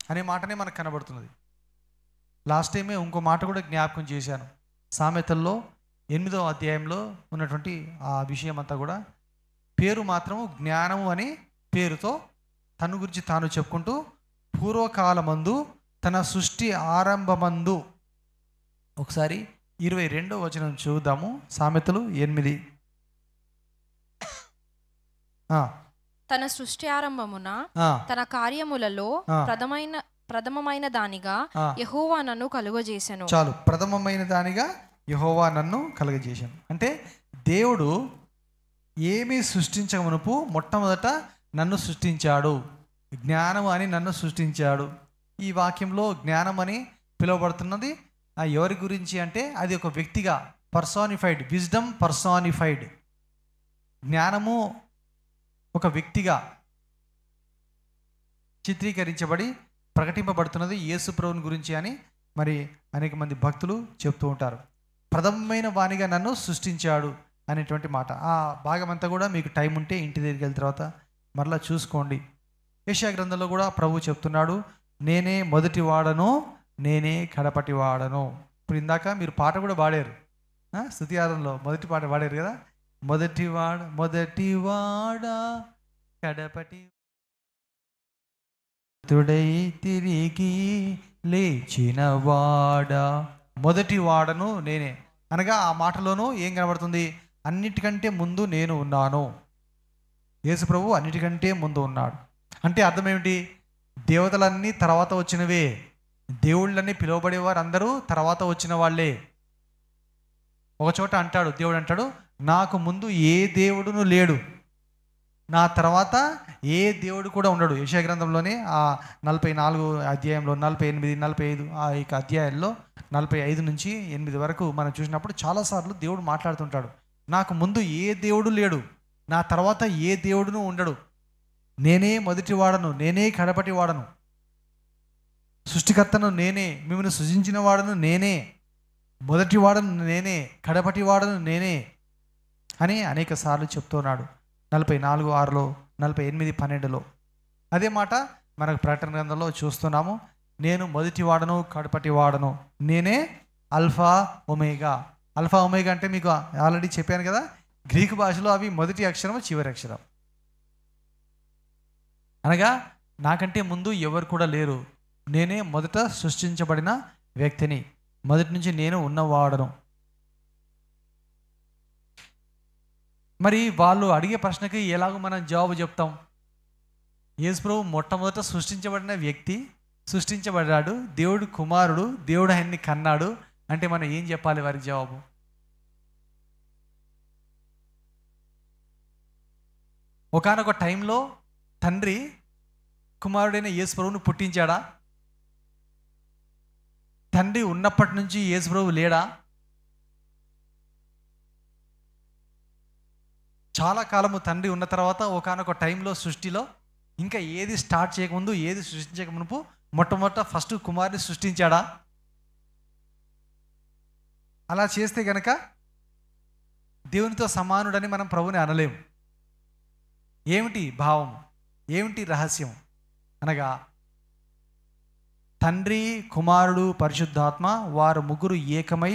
అనే మాటనే మనకు కనబడుతున్నది. లాస్ట్ టైమే ఇంకో మాట కూడా జ్ఞాపకం చేశాను. సామెతల్లో 8వ అధ్యాయంలో ఉన్నటువంటి ఆ విషయం అంతా కూడా పేరు మాత్రము జ్ఞానము అని పేరుతో తన గురించి తాను చెప్పుకుంటూ పూర్వకాలమందు తన సృష్టి ఆరంభమందు, ఒకసారి 22వ వచనం చూద్దాము. సామెతలు 8. తన సృష్టి ఆరంభమున తన కార్యములలో ప్రథమమైన దానిగా యెహోవా నన్ను కలుగజేసెను. చాలు, ప్రథమమైన దానిగా యెహోవా నన్ను కలుగజేశాను. అంటే దేవుడు ఏమీ సృష్టించమునుపు మొట్టమొదట నన్ను సృష్టించాడు, జ్ఞానం అని నన్ను సృష్టించాడు. ఈ వాక్యంలో జ్ఞానం అని పిలువబడుతున్నది ఎవరి గురించి అంటే అది ఒక వ్యక్తిగా, పర్సానిఫైడ్, విజ్డమ్ పర్సానిఫైడ్. జ్ఞానము ఒక వ్యక్తిగా చిత్రీకరించబడి ప్రకటింపబడుతున్నది యేసు ప్రభువుని గురించి అని మరి అనేక మంది భక్తులు చెప్తూ ఉంటారు. ప్రథమమైన వానిగా నన్ను సృష్టించాడు అనేటువంటి మాట. ఆ భాగం అంతా కూడా మీకు టైం ఉంటే ఇంటి దగ్గరికి వెళ్ళిన తర్వాత మరలా చూసుకోండి. యెషయా గ్రంథంలో కూడా ప్రభువు చెప్తున్నాడు, నేనే మొదటి వాడను, నేనే కడపటి వాడను. ఇప్పుడు ఇందాక మీరు పాట కూడా పాడారు, స్తుతి ఆరాధనలో మొదటి పాట పాడారు కదా, మొదటివాడా కడపటి తుడై తిరిగి లేచినవాడా. మొదటి వాడను నేనే అనగా ఆ మాటలోనూ ఏం కనబడుతుంది? అన్నిటికంటే ముందు నేను ఉన్నాను. యేసు ప్రభు అన్నిటికంటే ముందు ఉన్నాడు అంటే అర్థం ఏమిటి? దేవతలన్నీ తర్వాత వచ్చినవే, దేవుళ్ళన్నీ పిలువబడేవారు అందరూ తర్వాత వచ్చిన వాళ్ళే. ఒకచోట అంటాడు, దేవుడు అంటాడు, నాకు ముందు ఏ దేవుడును లేడు, నా తర్వాత ఏ దేవుడు కూడా ఉండడు. యెషయా గ్రంథంలోనే ఆ 44 అధ్యాయంలో 48, 45 ఆ యొక్క అధ్యాయాల్లో 45 నుంచి 8 వరకు మనం చూసినప్పుడు చాలాసార్లు దేవుడు మాట్లాడుతుంటాడు, నాకు ముందు ఏ దేవుడు లేడు, నా తర్వాత ఏ దేవుడును ఉండడు, నేనే మొదటి వాడను, నేనే కడపటి వాడను, సృష్టికర్తను నేనే, మిమ్మల్ని సృజించిన వాడను నేనే, మొదటి వాడను నేనే, కడపటి వాడను నేనే అని అనేక సార్లు చెప్తున్నాడు. 44:6లో, 48:12లో అదే మాట మనకు ప్రకటన గ్రంథంలో చూస్తున్నాము. నేను మొదటి వాడను, కడపటి వాడను, నేనే అల్ఫా ఒమేగా. అల్ఫా ఒమేగా అంటే మీకు ఆల్రెడీ చెప్పాను కదా, గ్రీకు భాషలో అవి మొదటి అక్షరం, చివరి అక్షరం. అనగా నాకంటే ముందు ఎవరు కూడా లేరు, నేనే మొదట సృష్టించబడిన వ్యక్తిని, మొదటి నుంచి నేను ఉన్నవాడను. మరి వాళ్ళు అడిగే ప్రశ్నకి ఎలాగో మనం జవాబు చెప్తాం? యేసు ప్రభు మొట్టమొదట సృష్టించబడిన వ్యక్తి, సృష్టించబడ్డాడు, దేవుడు కుమారుడు, దేవుడు ఆయన్ని కన్నాడు అంటే మనం ఏం చెప్పాలి వారికి జవాబు? ఒకానొక టైంలో తండ్రి కుమారుడైన యేసు ప్రభువును పుట్టించాడా? తండ్రి ఉన్నప్పటి నుంచి యేసు ప్రభువు లేడా? చాలా కాలము తండ్రి ఉన్న తర్వాత ఒకానొక టైంలో సృష్టిలో ఇంకా ఏది స్టార్ట్ చేయకముందు, ఏది సృష్టించక మునుపు మొట్టమొదట ఫస్ట్ కుమారుని సృష్టించాడా? అలా చేస్తే గనక దేవునితో సమానుడని మనం ప్రభుని అనలేము. ఏమిటి భావం, ఏమిటి రహస్యం అనగా తండ్రి, కుమారుడు, పరిశుద్ధాత్మ వారు ముగ్గురు ఏకమై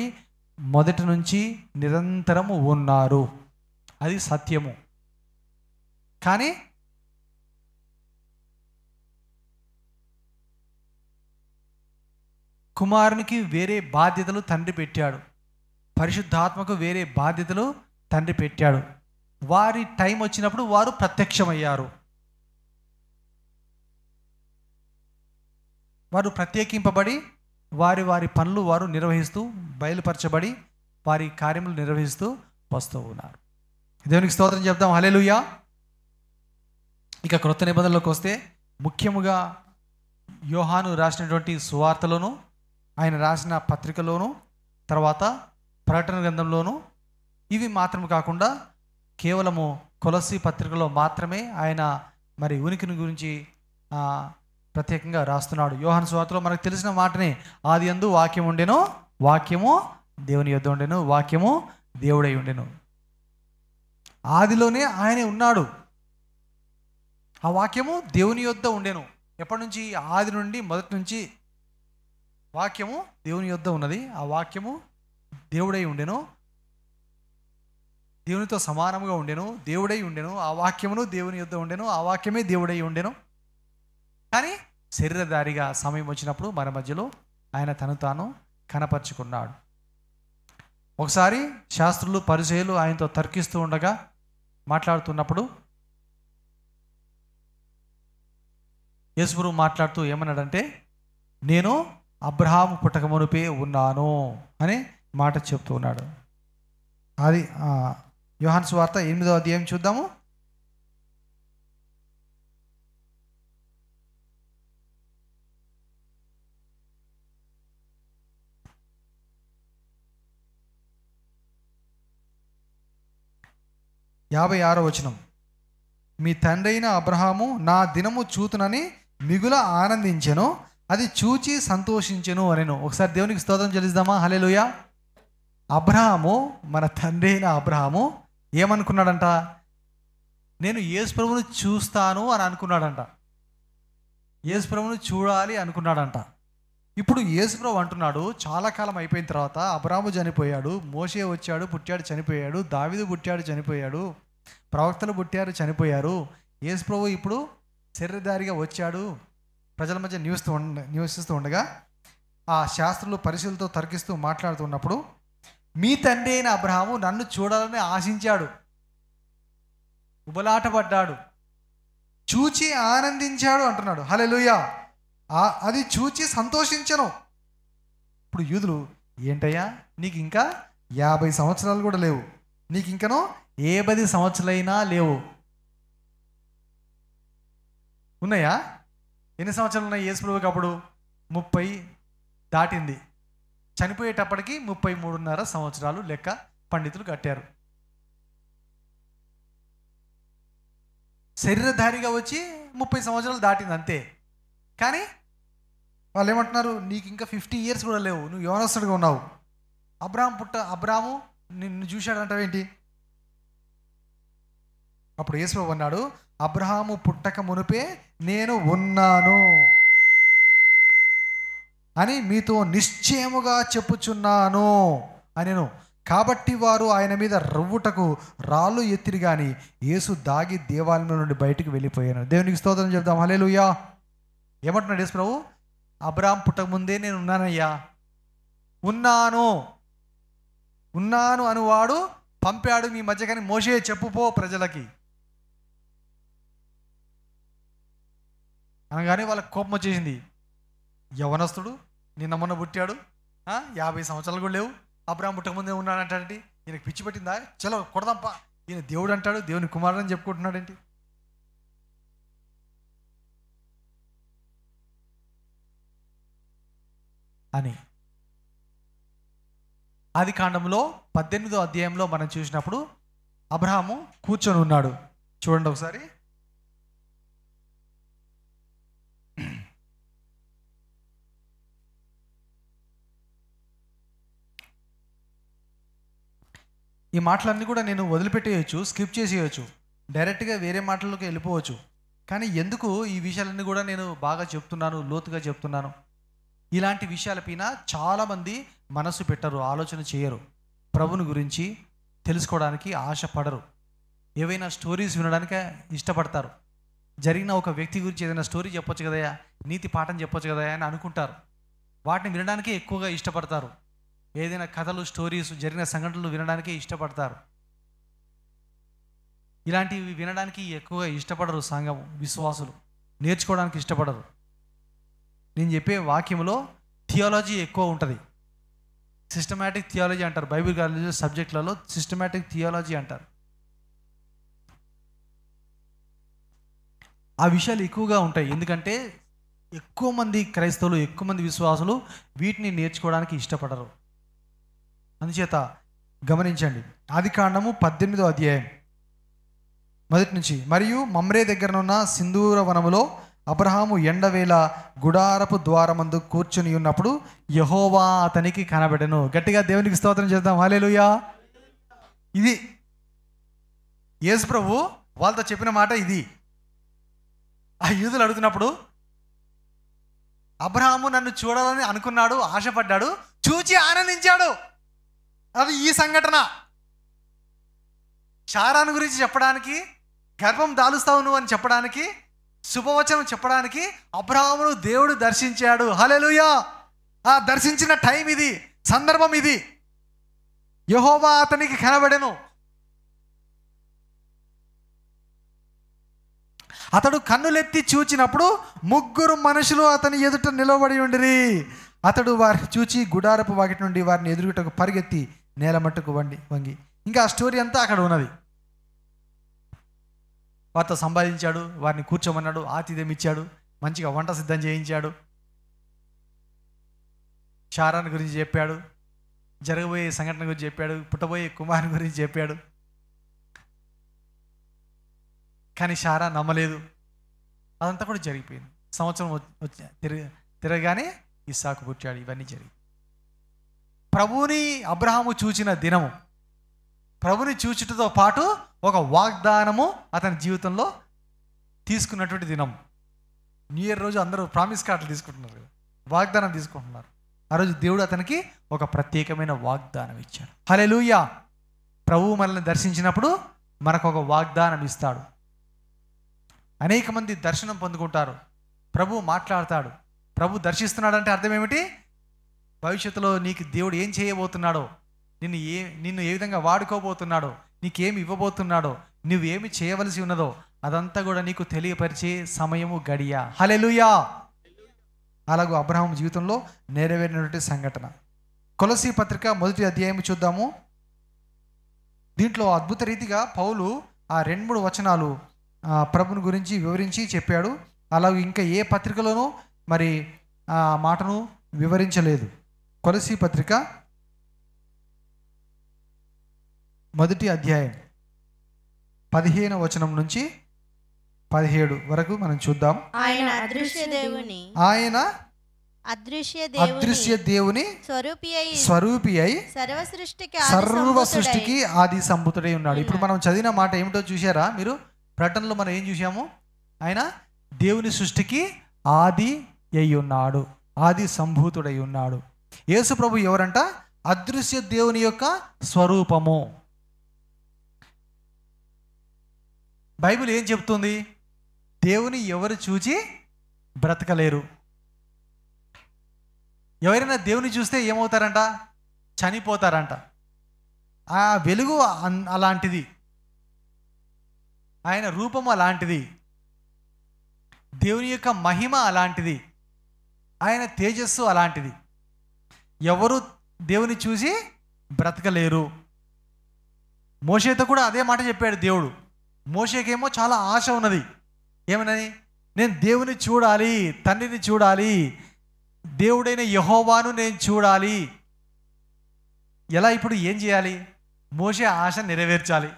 మొదటి నుంచి నిరంతరము ఉన్నారు. అది సత్యము. కానీ కుమారునికి వేరే బాధ్యతలు తండ్రి పెట్టాడు, పరిశుద్ధాత్మకు వేరే బాధ్యతలు తండ్రి పెట్టాడు. వారి టైం వచ్చినప్పుడు వారు ప్రత్యక్షమయ్యారు. వారు ప్రత్యేకింపబడి వారి వారి పనులు వారు నిర్వహిస్తూ, బయలుపరచబడి వారి కార్యములు నిర్వహిస్తూ వస్తూ ఉన్నారు. దేవునికి స్తోత్రం చెప్తాం, హల్లెలూయా. ఇక క్రొత్త నిబంధనలోకి వస్తే ముఖ్యముగా యోహాను రాసినటువంటి సువార్తలోను, ఆయన రాసిన పత్రికలోను, తర్వాత ప్రకటన గ్రంథంలోను, ఇవి మాత్రం కాకుండా కేవలము కొలస్సీ పత్రికలో మాత్రమే ఆయన మరి ఉనికిని గురించి ప్రత్యేకంగా రాస్తున్నాడు. యోహాను సువార్తలో మనకు తెలిసిన మాటనే, ఆది యందు వాక్యం ఉండెను, వాక్యము దేవుని యొద్ద ఉండెను, వాక్యము దేవుడై ఉండెను. ఆదిలోనే ఆయనే ఉన్నాడు, ఆ వాక్యము దేవుని యొద్ద ఉండెను. ఎప్పటి నుంచి? ఆది నుండి, మొదటి నుంచి వాక్యము దేవుని యొద్ద ఉన్నది. ఆ వాక్యము దేవుడై ఉండెను, దేవునితో సమానంగా ఉండెను, దేవుడై ఉండెను. ఆ వాక్యమును దేవుని యొద్ద ఉండెను, ఆ వాక్యమే దేవుడై ఉండెను. కానీ శరీరధారిగా సమయం వచ్చినప్పుడు మన మధ్యలో ఆయన తను తాను కనపరుచుకున్నాడు. ఒకసారి శాస్త్రులు పరిసయ్యులు ఆయనతో తర్కిస్తూ ఉండగా, మాట్లాడుతున్నప్పుడు యేసుప్రభువు మాట్లాడుతూ ఏమన్నాడంటే, నేను అబ్రహాము పుట్టక మునుపే ఉన్నాను అనే మాట చెప్తూ ఉన్నాడు. అది యోహాను సువార్త 8వ అధ్యాయం చూద్దాము. యాభై 56వ వచనం. మీ తండ్రి అయిన అబ్రహాము నా దినము చూతునని మిగుల ఆనందించెను, అది చూచి సంతోషించెను అనెను. ఒకసారి దేవునికి స్తోత్రం చెల్లిద్దామా? హల్లెలూయా. అబ్రహాము, మన తండ్రి అయిన అబ్రహాము ఏమనుకున్నాడంట? నేను యేసుప్రభువును చూస్తాను అని అనుకున్నాడంట. యేసుప్రభువును చూడాలి అనుకున్నాడంట. ఇప్పుడు యేసుప్రభు అంటున్నాడు, చాలా కాలం అయిపోయిన తర్వాత అబ్రహాము చనిపోయాడు, మోషే వచ్చాడు, పుట్టాడు, చనిపోయాడు, దావీదు పుట్టాడు, చనిపోయాడు, ప్రవక్తలు పుట్టారు, చనిపోయారు. యేసుప్రభు ఇప్పుడు శరీరధారిగా వచ్చాడు, ప్రజల మధ్య నివసిస్తూ ఉండగా ఆ శాస్త్రులు పరిశీలతో తర్కిస్తూ మాట్లాడుతున్నప్పుడు, మీ తండ్రి అయిన అబ్రహాము నన్ను చూడాలని ఆశించాడు, ఉబలాటపడ్డాడు, చూచి ఆనందించాడు అంటున్నాడు. హల్లెలూయా. అది చూచి సంతోషించను. ఇప్పుడు యూదులు, ఏంటయ్యా నీకు ఇంకా 50 సంవత్సరాలు కూడా లేవు, నీకు ఇంకనో 10 సంవత్సరాలైనా లేవు. ఉన్నాయా? ఎన్ని సంవత్సరాలు ఉన్నాయి యేసుప్రభువుకి? అప్పుడు 30 దాటింది. చనిపోయేటప్పటికి 33.5 సంవత్సరాలు లెక్క పండితులు కట్టారు. శరీరధారిగా వచ్చి 30 సంవత్సరాలు దాటింది అంతే. కానీ వాళ్ళు ఏమంటున్నారు, నీకు ఇంకా 50 ఇయర్స్ కూడా లేవు, నువ్వు యవనస్తుడిగా ఉన్నావు. అబ్రాము నిన్ను చూశాడంటావేంటి? అప్పుడు యేసుప్రభువు అన్నాడు, అబ్రహాము పుట్టక మునుపే నేను ఉన్నాను అని మీతో నిశ్చయముగా చెప్పుచున్నాను అనెను. కాబట్టి వారు ఆయన మీద రవ్వుటకు రాళ్ళు ఎత్తిరి గాని యేసు దాగి దేవాలయం నుండి బయటికి వెళ్ళిపోయాను. దేవునికి స్తోత్రం చెప్దాం. హల్లెలూయా. ఏమంటున్నాడు యేసు ప్రభు? అబ్రహాం పుట్టక ముందే నేను ఉన్నానయ్యా, ఉన్నాను అనువాడు పంపాడు మీ మధ్య, కానీ మోషే చెప్పుపో ప్రజలకి అనగానే వాళ్ళకి కోపం వచ్చేసింది. యవనస్తుడు, నిన్న మొన్న పుట్టాడు, 50 సంవత్సరాలు కూడా లేవు, అబ్రహాం పుట్టక ముందే ఉన్నాడంటాడేంటి? ఈయనకి పిచ్చి పట్టిందా? చలో కొడదాంపా, ఈయన దేవుడు అంటాడు, దేవుని కుమారుడు అని చెప్పుకుంటున్నాడేంటి? అని ఆది కాండంలో 18వ అధ్యాయంలో మనం చూసినప్పుడు అబ్రహాము కూర్చొని ఉన్నాడు. చూడండి ఒకసారి. ఈ మాటలన్నీ కూడా నేను వదిలిపెట్టేయచ్చు, స్కిప్ చేసేయచ్చు, డైరెక్ట్గా వేరే మాటల్లోకి వెళ్ళిపోవచ్చు. కానీ ఎందుకు ఈ విషయాలన్నీ కూడా నేను బాగా చెప్తున్నాను, లోతుగా చెప్తున్నాను? ఇలాంటి విషయాలపైన చాలామంది మనసు పెట్టరు, ఆలోచన చేయరు, ప్రభుని గురించి తెలుసుకోవడానికి ఆశపడరు, ఏవైనా స్టోరీస్ వినడానికి ఇష్టపడతారు. జరిగిన ఒక వ్యక్తి గురించి ఏదైనా స్టోరీ చెప్పొచ్చు కదయా, నీతి పాఠం చెప్పొచ్చు కదయా అని అనుకుంటారు. వాటిని వినడానికి ఎక్కువగా ఇష్టపడతారు. ఏదైనా కథలు, స్టోరీస్, జరిగిన సంఘటనలు వినడానికి ఇష్టపడతారు. ఇలాంటివి వినడానికి ఎక్కువగా ఇష్టపడరు సంఘం విశ్వాసులు, నేర్చుకోవడానికి ఇష్టపడరు. నేను చెప్పే వాక్యంలో థియాలజీ ఎక్కువ ఉంటుంది. సిస్టమాటిక్ థియాలజీ అంటారు, బైబిల్ కాలేజ్ సబ్జెక్టులలో సిస్టమాటిక్ థియాలజీ అంటారు. ఆ విషయాలు ఎక్కువగా ఉంటాయి. ఎందుకంటే ఎక్కువ మంది క్రైస్తవులు, ఎక్కువ మంది విశ్వాసులు వీటిని నేర్చుకోవడానికి ఇష్టపడరు. అందుచేత గమనించండి. ఆది కాండము 18వ అధ్యాయం 1 నుంచి. మరియు మమ్రే దగ్గరనున్న సింధూర వనములో అబ్రహాము ఎండవేళ గుడారపు ద్వారమందు కూర్చుని ఉన్నప్పుడు యెహోవా అతనికి కనబడెను. గట్టిగా దేవునికి స్తోత్రం చేద్దాం. హల్లెలూయా. ఇది యేసు ప్రభు వాళ్ళతో చెప్పిన మాట. ఇది ఆ యూదులు అడుగుతున్నప్పుడు అబ్రహాము నన్ను చూడాలని అనుకున్నాడు, ఆశపడ్డాడు, చూచి ఆనందించాడు. అది ఈ సంఘటన. శారాను గురించి చెప్పడానికి, గర్భం దాలుస్తావు నువ్వు అని చెప్పడానికి, శుభవచనం చెప్పడానికి అబ్రహామును దేవుడు దర్శించాడు. హల్లెలూయా. ఆ దర్శించిన టైం ఇది, సందర్భం ఇది. యెహోవా అతనికి కనబడెను. అతడు కన్నులెత్తి చూచినప్పుడు 3 మనుషులు అతని ఎదుట నిలబడి ఉండిరి. అతడు వారిని చూచి గుడారపు వాకిటి నుండి వారిని ఎదురుగుటకు పరిగెత్తి నేల మట్టుకు వంగి. ఇంకా ఆ స్టోరీ అంతా అక్కడ ఉన్నది. వారితో సంపాదించాడు, వారిని కూర్చోమన్నాడు, ఆతిథ్యం ఇచ్చాడు, మంచిగా వంట సిద్ధం చేయించాడు, శారాను గురించి చెప్పాడు, జరగబోయే సంఘటన గురించి చెప్పాడు, పుట్టబోయే కుమారుని గురించి చెప్పాడు. కానీ శారా నమ్మలేదు. అదంతా కూడా జరిగిపోయింది. సంవత్సరం తిరగగానే ఇస్సాకు పుట్టాడు. ఇవన్నీ జరిగి ప్రభువుని అబ్రహాము చూచిన దినము, ప్రభుని చూచుటతో పాటు ఒక వాగ్దానము అతని జీవితంలో తీసుకున్నటువంటి దినం. న్యూ ఇయర్ రోజు అందరూ ప్రామిస్ కార్డులు తీసుకుంటున్నారు కదా, వాగ్దానం తీసుకుంటున్నారు. ఆ రోజు దేవుడు అతనికి ఒక ప్రత్యేకమైన వాగ్దానం ఇచ్చాడు. హల్లెలూయా. ప్రభువు మనల్ని దర్శించినప్పుడు మనకు ఒక వాగ్దానం ఇస్తాడు. అనేక మంది దర్శనం పొందుకుంటారు. ప్రభువు మాట్లాడతాడు. ప్రభు దర్శిస్తున్నాడంటే అర్థం ఏమిటి? భవిష్యత్తులో నీకు దేవుడు ఏం చేయబోతున్నాడో, నిన్ను ఏ విధంగా వాడుకోబోతున్నాడో, నీకేమి ఇవ్వబోతున్నాడో, నువ్వేమి చేయవలసి ఉన్నదో అదంతా కూడా నీకు తెలియపరిచే సమయము గడియ. హల్లెలూయా. అలాగూ అబ్రహాము జీవితంలో నెరవేరినటువంటి సంఘటన. కొలసీ పత్రిక 1వ అధ్యాయం చూద్దాము. దీంట్లో అద్భుత రీతిగా పౌలు ఆ 2-3 వచనాలు ప్రభుని గురించి వివరించి చెప్పాడు. అలాగే ఇంకా ఏ పత్రికలోనూ మరి ఆ మాటను వివరించలేదు. కొలసీ పత్రిక 1వ అధ్యాయం 15వ వచనం నుంచి 17 వరకు మనం చూద్దాం. ఆయన అదృశ్య దేవుని స్వరూపి అయి సర్వ సృష్టికి ఆది సంభూతుడై ఉన్నాడు. ఇప్పుడు మనం చదివిన మాట ఏమిటో చూశారా మీరు? ప్రకటనలో మనం ఏం చూసాము? ఆయన దేవుని సృష్టికి ఆది అయి ఉన్నాడు, ఆది సంభూతుడై ఉన్నాడు. యేసు ప్రభు ఎవరంట? అదృశ్య దేవుని యొక్క స్వరూపము. బైబిల్ ఏం చెప్తుంది? దేవుని ఎవరు చూచి బ్రతకలేరు. ఎవరైనా దేవుని చూస్తే ఏమవుతారంట? చనిపోతారంట. ఆ వెలుగు అలాంటిది, ఆయన రూపం అలాంటిది, దేవుని యొక్క మహిమ అలాంటిది, ఆయన తేజస్సు అలాంటిది. ఎవరు దేవుని చూసి బ్రతకలేరు. మోషేతో కూడా అదే మాట చెప్పాడు దేవుడు. మోషేకేమో చాలా ఆశ ఉన్నది. ఏమన్నది? నేను దేవుని చూడాలి, తండ్రిని చూడాలి, దేవుడైన యెహోవాను నేను చూడాలి. ఎలా? ఇప్పుడు ఏం చేయాలి? మోషే ఆశ నెరవేర్చాలి.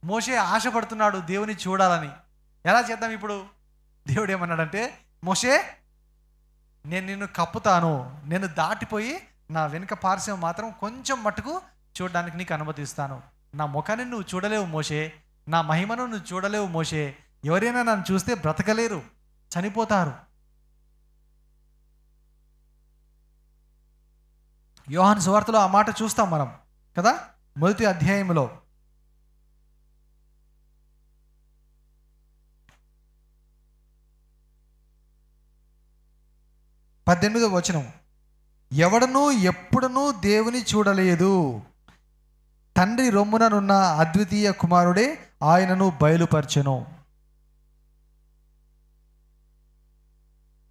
మోషే ఆశపడుతున్నాడు దేవుని చూడాలని. ఎలా చేద్దాం ఇప్పుడు? దేవుడు ఏమన్నాడంటే, మోషే నేను నిన్ను కప్పుతాను, నేను దాటిపోయి నా వెనుక పార్శ్వం మాత్రం కొంచెం మట్టుకు చూడడానికి నీకు అనుమతిస్తాను. నా ముఖాన్ని నువ్వు చూడలేవు మోషే, నా మహిమను నువ్వు చూడలేవు మోషే. ఎవరైనా నన్ను చూస్తే బ్రతకలేరు, చనిపోతారు. యోహాను సువార్తలో ఆ మాట చూస్తాం మనం కదా. 1వ అధ్యాయంలో 18వ వచనం, ఎవడనూ ఎప్పుడనూ దేవుని చూడలేదు, తండ్రి రొమ్ముననున్న అద్వితీయ కుమారుడే ఆయనను బయలుపరచెను.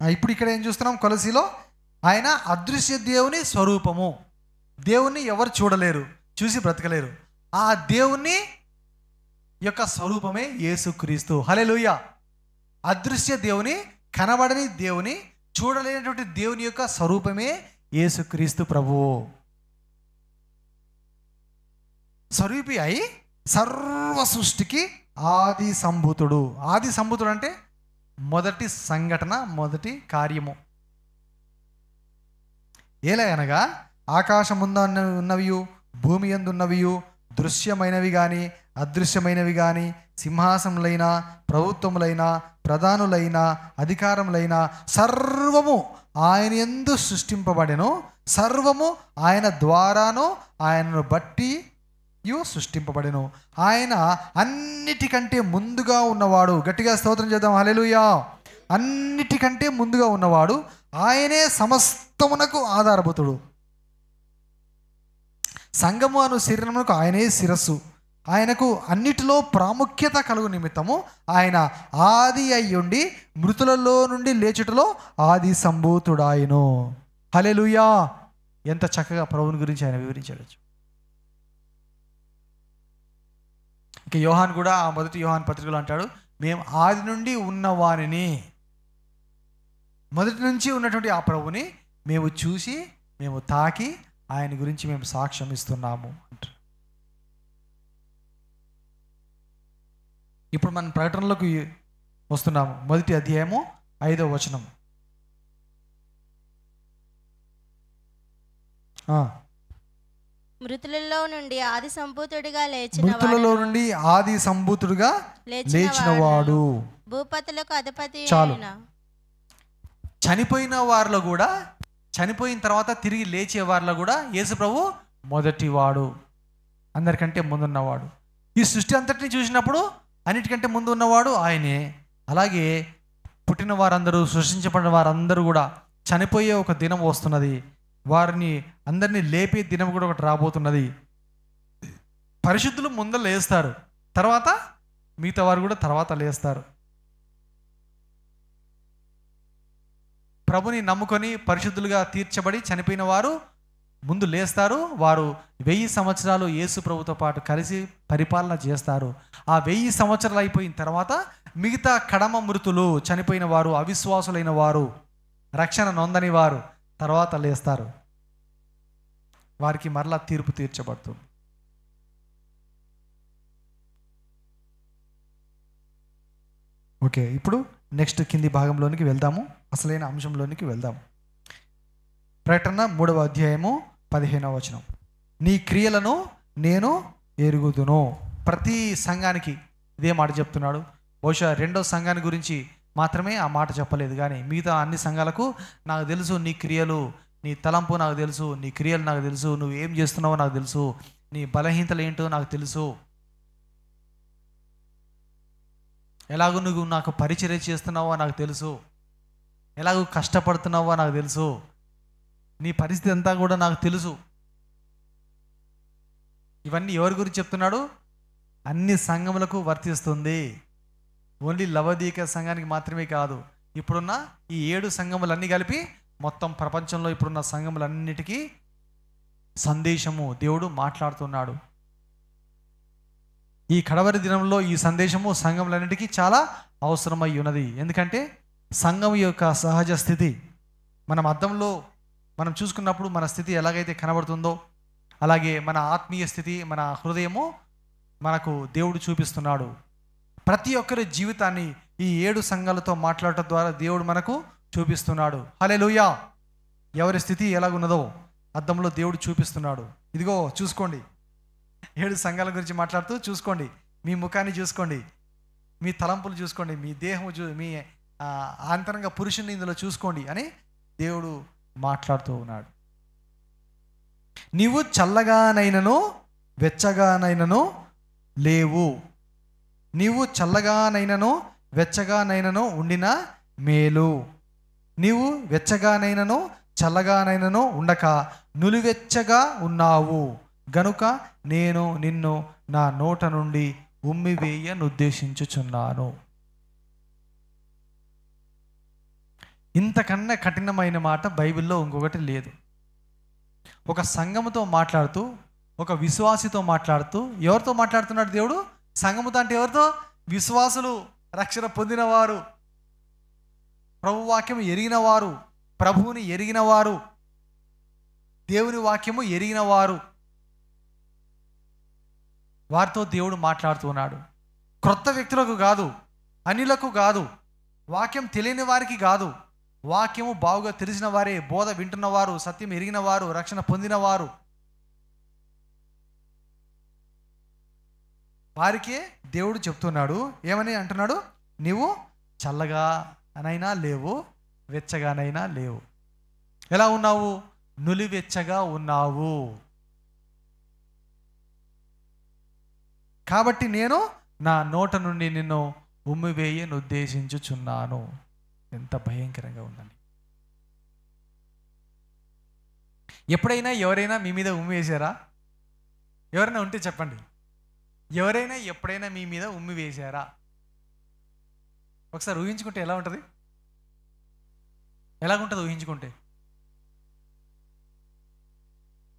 ఇప్పుడు ఇక్కడ ఏం చూస్తున్నాం? కొలసీలో ఆయన అదృశ్య దేవుని స్వరూపము. దేవుణ్ణి ఎవరు చూడలేరు, చూసి బ్రతకలేరు. ఆ దేవుని యొక్క స్వరూపమే యేసుక్రీస్తు. హల్లెలూయా. అదృశ్య దేవుని, కనబడని దేవుని, చూడలేనటువంటి దేవుని యొక్క స్వరూపమే యేసుక్రీస్తు ప్రభువు. స్వరూపి అయి సర్వ సృష్టికి ఆది సంభూతుడు. ఆది సంభూతుడు అంటే మొదటి సంఘటన, మొదటి కార్యము. ఎలా అనగా ఆకాశముందు ఉన్నవియు భూమి యందు ఉన్నవియు దృశ్యమైనవి కానీ అదృశ్యమైనవి కానీ, సింహాసనములైన, ప్రభుత్వములైన, ప్రధానులైన, అధికారములైన సర్వము ఆయన యందు సృష్టింపబడెను. సర్వము ఆయన ద్వారాను ఆయనను బట్టి సృష్టింపబడెను. ఆయన అన్నిటికంటే ముందుగా ఉన్నవాడు. గట్టిగా స్తోత్రం చేద్దాం, హల్లెలూయా. అన్నిటికంటే ముందుగా ఉన్నవాడు. ఆయనే సమస్తమునకు ఆధారభూతుడు. సంఘము అను శరీరమునకు ఆయనే శిరస్సు. ఆయనకు అన్నిటిలో ప్రాముఖ్యత కలుగు నిమిత్తము ఆయన ఆది అయ్యుండి మృతులలో నుండి లేచుటలో ఆది సంభూతుడాయను. హల్లెలూయా. ఎంత చక్కగా ప్రభువుని గురించి ఆయన వివరించాడు. ఇక యోహాన్ కూడా ఆ మొదటి యోహాన్ పత్రికలో అంటాడు, మేము ఆది నుండి ఉన్నవారిని, మొదటి నుంచి ఉన్నటువంటి ఆ ప్రభుని మేము చూసి, మేము తాకి ఆయన గురించి మేము సాక్ష్యం ఇస్తున్నాము అంటారు. ఇప్పుడు మనం ప్రకటనలోకి వస్తున్నాము. మొదటి అధ్యాయము 5వ వచనం. మృతులలో నుండి ఆది సంభూతుడిగా లేచినవాడు, భూపతులకు అధిపతి. చాలు. చనిపోయిన వారిలో కూడా, చనిపోయిన తర్వాత తిరిగి లేచే వారిలో కూడా యేసు ప్రభు మొదటివాడు, అందరికంటే ముందున్నవాడు. ఈ సృష్టి అంతటిని చూసినప్పుడు అన్నిటికంటే ముందు ఉన్నవాడు ఆయనే. అలాగే పుట్టిన వారందరూ, సృష్టించబడిన వారందరూ కూడా చనిపోయే ఒక దినం వస్తున్నది. వారిని అందరినీ లేపే దినం కూడా ఒకటి రాబోతున్నది. పరిశుద్ధులు ముందర లేస్తారు, తర్వాత మిగతా వారు కూడా తర్వాత లేస్తారు. ప్రభుని నమ్ముకొని పరిశుద్ధులుగా తీర్చబడి చనిపోయిన వారు ముందు లేస్తారు. వారు 1000 సంవత్సరాలు యేసు ప్రభుతో పాటు కలిసి పరిపాలన చేస్తారు. ఆ 1000 సంవత్సరాలు అయిపోయిన తర్వాత మిగతా కడమ మృతులు, చనిపోయిన వారు, అవిశ్వాసులైన వారు, రక్షణ నొందని వారు తర్వాత లేస్తారు. వారికి మరలా తీర్పు తీర్చబడుతుంది. ఓకే, ఇప్పుడు నెక్స్ట్ కింది భాగంలోనికి వెళ్దాము, అసలైన అంశంలోనికి వెళ్దాము. ప్రకటన 3వ అధ్యాయము 15వ వచనం. నీ క్రియలను నేను ఎరుగుదును. ప్రతి సంఘానికి ఇదే మాట చెప్తున్నాడు. బహుశా 2వ సంఘాన్ని గురించి మాత్రమే ఆ మాట చెప్పలేదు, కానీ మిగతా అన్ని సంఘాలకు నాకు తెలుసు నీ క్రియలు, నీ తలంపు నాకు తెలుసు, నీ క్రియలు నాకు తెలుసు, నువ్వు ఏం చేస్తున్నావో నాకు తెలుసు, నీ బలహీనతలు ఏంటో నాకు తెలుసు, ఎలాగో నువ్వు నాకు పరిచర్య చేస్తున్నావో నాకు తెలుసు, ఎలాగో కష్టపడుతున్నావో నాకు తెలుసు, నీ పరిస్థితి అంతా కూడా నాకు తెలుసు. ఇవన్నీ ఎవరి గురించి చెప్తున్నాడు? అన్ని సంఘములకు వర్తిస్తుంది. ఓన్లీ లవదీక సంఘానికి మాత్రమే కాదు. ఇప్పుడున్న ఈ 7 సంఘములన్నీ కలిపి మొత్తం ప్రపంచంలో ఇప్పుడున్న సంఘములన్నిటికీ సందేశము దేవుడు మాట్లాడుతున్నాడు. ఈ కడవరి దినంలో ఈ సందేశము సంఘములన్నిటికీ చాలా అవసరమై ఉన్నది. ఎందుకంటే సంఘం యొక్క సహజ స్థితి మనం అద్దంలో మనం చూసుకున్నప్పుడు మన స్థితి ఎలాగైతే కనబడుతుందో అలాగే మన ఆత్మీయ స్థితి, మన హృదయము మనకు దేవుడు చూపిస్తున్నాడు. ప్రతి ఒక్కరి జీవితాన్ని ఈ 7 సంఘాలతో మాట్లాడటం ద్వారా దేవుడు మనకు చూపిస్తున్నాడు. హల్లెలూయా. ఎవరి స్థితి ఎలాగున్నదో అద్దంలో దేవుడు చూపిస్తున్నాడు. ఇదిగో చూసుకోండి, 7 సంఘాల గురించి మాట్లాడుతూ చూసుకోండి, మీ ముఖాన్ని చూసుకోండి, మీ తలంపులు చూసుకోండి, మీ దేహము మీ ఆంతరంగ పురుషుని ఇందులో చూసుకోండి అని దేవుడు మాట్లాడుతూ ఉన్నాడు. నీవు చల్లగానైనను వెచ్చగానైనను లేవు. నీవు చల్లగానైనను వెచ్చగానైనను ఉండిన మేలు. నీవు వెచ్చగానైనను చల్లగానైనను ఉండక నులివెచ్చగా ఉన్నావు గనుక నేను నిన్ను నా నోట నుండి ఉమ్మివేయనుద్దేశించుచున్నాను. ఇంతకన్నా కఠినమైన మాట బైబిల్లో ఇంకొకటి లేదు. ఒక సంఘముతో మాట్లాడుతూ, ఒక విశ్వాసితో మాట్లాడుతూ, ఎవరితో మాట్లాడుతున్నాడు దేవుడు? సంఘముతో అంటే ఎవరితో? విశ్వాసులు, రక్షణ పొందినవారు, ప్రభు వాక్యము ఎరిగినవారు, ప్రభువుని ఎరిగినవారు, దేవుని వాక్యము ఎరిగినవారు, వారితో దేవుడు మాట్లాడుతున్నాడు. క్రొత్త వ్యక్తులకు కాదు, అన్యులకు కాదు, వాక్యం తెలియని వారికి కాదు, వాక్యము బాగుగా తెలిసిన వారే, బోధ వింటున్నవారు, సత్యం ఎరిగినవారు, రక్షణ పొందినవారు. వారికే దేవుడు చెప్తున్నాడు. ఏమని అంటున్నాడు? నీవు చల్లగానైనా లేవు, వెచ్చగానైనా లేవు. ఎలా ఉన్నావు? నులివెచ్చగా ఉన్నావు. కాబట్టి నేను నా నోట నుండి నిన్ను ఉమ్మివేయని ఉద్దేశించుచున్నాను. ఎంత భయంకరంగా ఉందండి. ఎప్పుడైనా ఎవరైనా మీ మీద ఉమ్మి వేశారా? ఎవరైనా ఉంటే చెప్పండి. ఎవరైనా ఎప్పుడైనా మీ మీద ఉమ్మి వేశారా? ఒకసారి ఊహించుకుంటే ఎలా ఉంటుంది? ఎలాగుంటుంది ఊహించుకుంటే?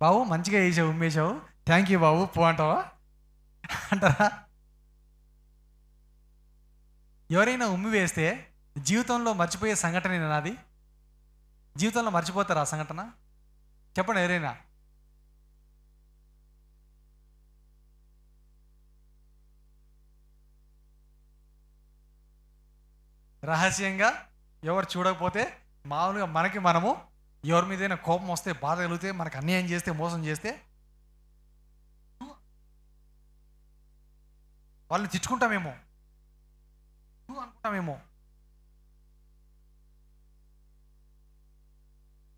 బాబు మంచిగా వేసావు, ఉమ్మేసావు, థ్యాంక్ యూ బాబు, పో అంటావా? అంటారా? ఎవరైనా ఉమ్మి వేస్తే జీవితంలో మర్చిపోయే సంఘటన నాది? జీవితంలో మర్చిపోతారా ఆ సంఘటన? చెప్పండి ఎవరైనా. రహస్యంగా ఎవరు చూడకపోతే, మామూలుగా మనకి మనము ఎవరి మీదైనా కోపం వస్తే, బాధ కలిగితే, మనకు అన్యాయం చేస్తే, మోసం చేస్తే వాళ్ళని తిట్టుకుంటామేమో, అనుకుంటామేమో,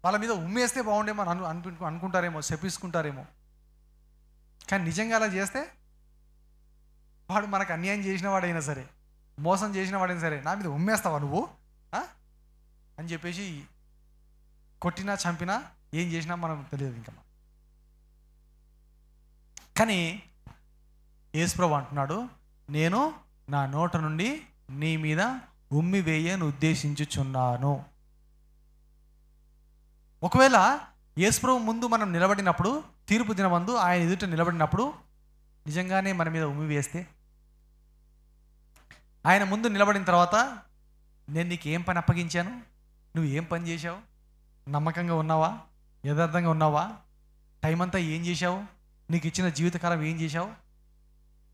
వాళ్ళ మీద ఉమ్మేస్తే బాగుండేమో అనుకుంటారేమో, శపించుకుంటారేమో. కానీ నిజంగా అలా చేస్తే వాడు మనకు అన్యాయం చేసిన వాడైనా సరే, మోసం చేసిన వాడైనా సరే, నా మీద ఉమ్మేస్తావా నువ్వు అని చెప్పేసి కొట్టినా, చంపినా, ఏం చేసినా మనం తెలియదు ఇంకా. కానీ యేసుప్రభు అంటున్నాడు, నేను నా నోట నుండి నీ మీద ఉమ్మి వేయని ఉద్దేశించుచున్నాను. ఒకవేళ యేసుప్రభు ముందు మనం నిలబడినప్పుడు, తీర్పు దినమందు ఆయన ఎదుట నిలబడినప్పుడు నిజంగానే మన మీద ఉమ్మి వేస్తే, ఆయన ముందు నిలబడిన తర్వాత నేను నీకు ఏం పని అప్పగించాను, నువ్వు ఏం పని చేశావు, నమ్మకంగా ఉన్నావా, యథార్థంగా ఉన్నావా, టైం అంతా ఏం చేశావు, నీకు ఇచ్చిన జీవితకాలం ఏం చేశావు,